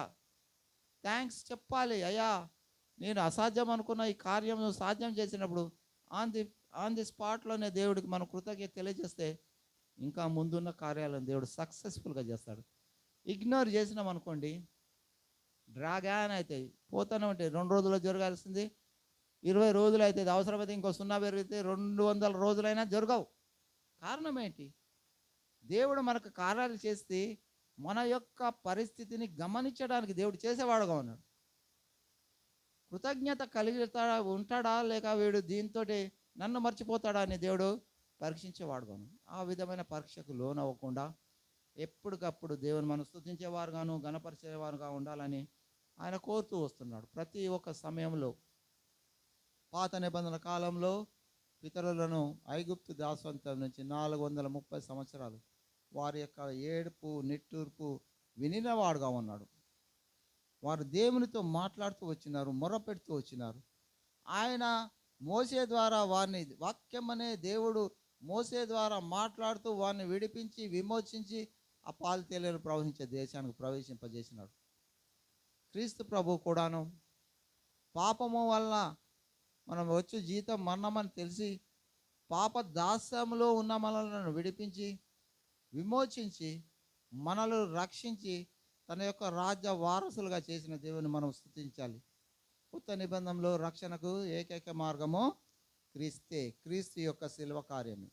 థ్యాంక్స్ చెప్పాలి. అయ్యా, నేను అసాధ్యం అనుకున్న ఈ కార్యం సాధ్యం చేసినప్పుడు ఆన్ ది స్పాట్లోనే దేవుడికి మనం కృతజ్ఞత తెలియజేస్తే ఇంకా ముందున్న కార్యాలను దేవుడు సక్సెస్ఫుల్గా చేస్తాడు. ఇగ్నోర్ చేసినాం అనుకోండి, డ్రాగాన్ అవుతాయి, పోతానే ఉంటాయి. 2 రోజుల్లో జరగాల్సింది 20 రోజులు అవుతుంది. అవసరమైతే ఇంకో 0 పెరిగితే 200 రోజులైనా జరగవు. కారణం ఏంటి? దేవుడు మనకు కార్యాలు చేస్తే మన యొక్క పరిస్థితిని గమనించడానికి దేవుడు చేసేవాడుగా ఉన్నాడు. కృతజ్ఞత కలిగి ఉంటాడా, లేక వీడు దీంతో నన్ను మర్చిపోతాడా అని దేవుడు పరీక్షించేవాడుగా ఉన్నాడు. ఆ విధమైన పరీక్షకు లోనవ్వకుండా ఎప్పటికప్పుడు దేవుని మనం స్తుతించేవారుగాను, గణపరిచేవారుగా ఉండాలని ఆయన కోరుతూ వస్తున్నాడు. ప్రతి ఒక్క సమయంలో పాత నిబంధన కాలంలో పితరులను ఐగుప్తు దాసత్వం నుంచి 430 సంవత్సరాలు వారి యొక్క ఏడుపు నిట్టూర్పు వినినవాడుగా ఉన్నాడు. వారు దేవునితో మాట్లాడుతూ వచ్చినారు, మొరపెడుతూ వచ్చినారు. ఆయన మోసే ద్వారా వారిని, వాక్యం అనే దేవుడు మోసే ద్వారా మాట్లాడుతూ వారిని విడిపించి విమోచించి ఆ పాలు తేలియలు ప్రవహించే దేశానికి ప్రవేశింపజేసినాడు. క్రీస్తు ప్రభు కూడాను పాపము వల్ల మనం వచ్చి జీతం మరణమని తెలిసి పాప దాస్యంలో ఉన్న మనలను విడిపించి విమోచించి మనల్ని రక్షించి తన యొక్క రాజ్య వారసులుగా చేసిన దేవుని మనం స్తుతించాలి. కొత్త నిబంధనలో రక్షణకు ఏకైక మార్గము క్రీస్తే, క్రీస్తు యొక్క శిలువ కార్యమే.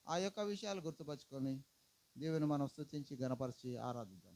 ఆ యొక్క విషయాలు గుర్తుపరచుకొని దేవుని మనం స్తుతించి గణపరిచి ఆరాధిద్దాం.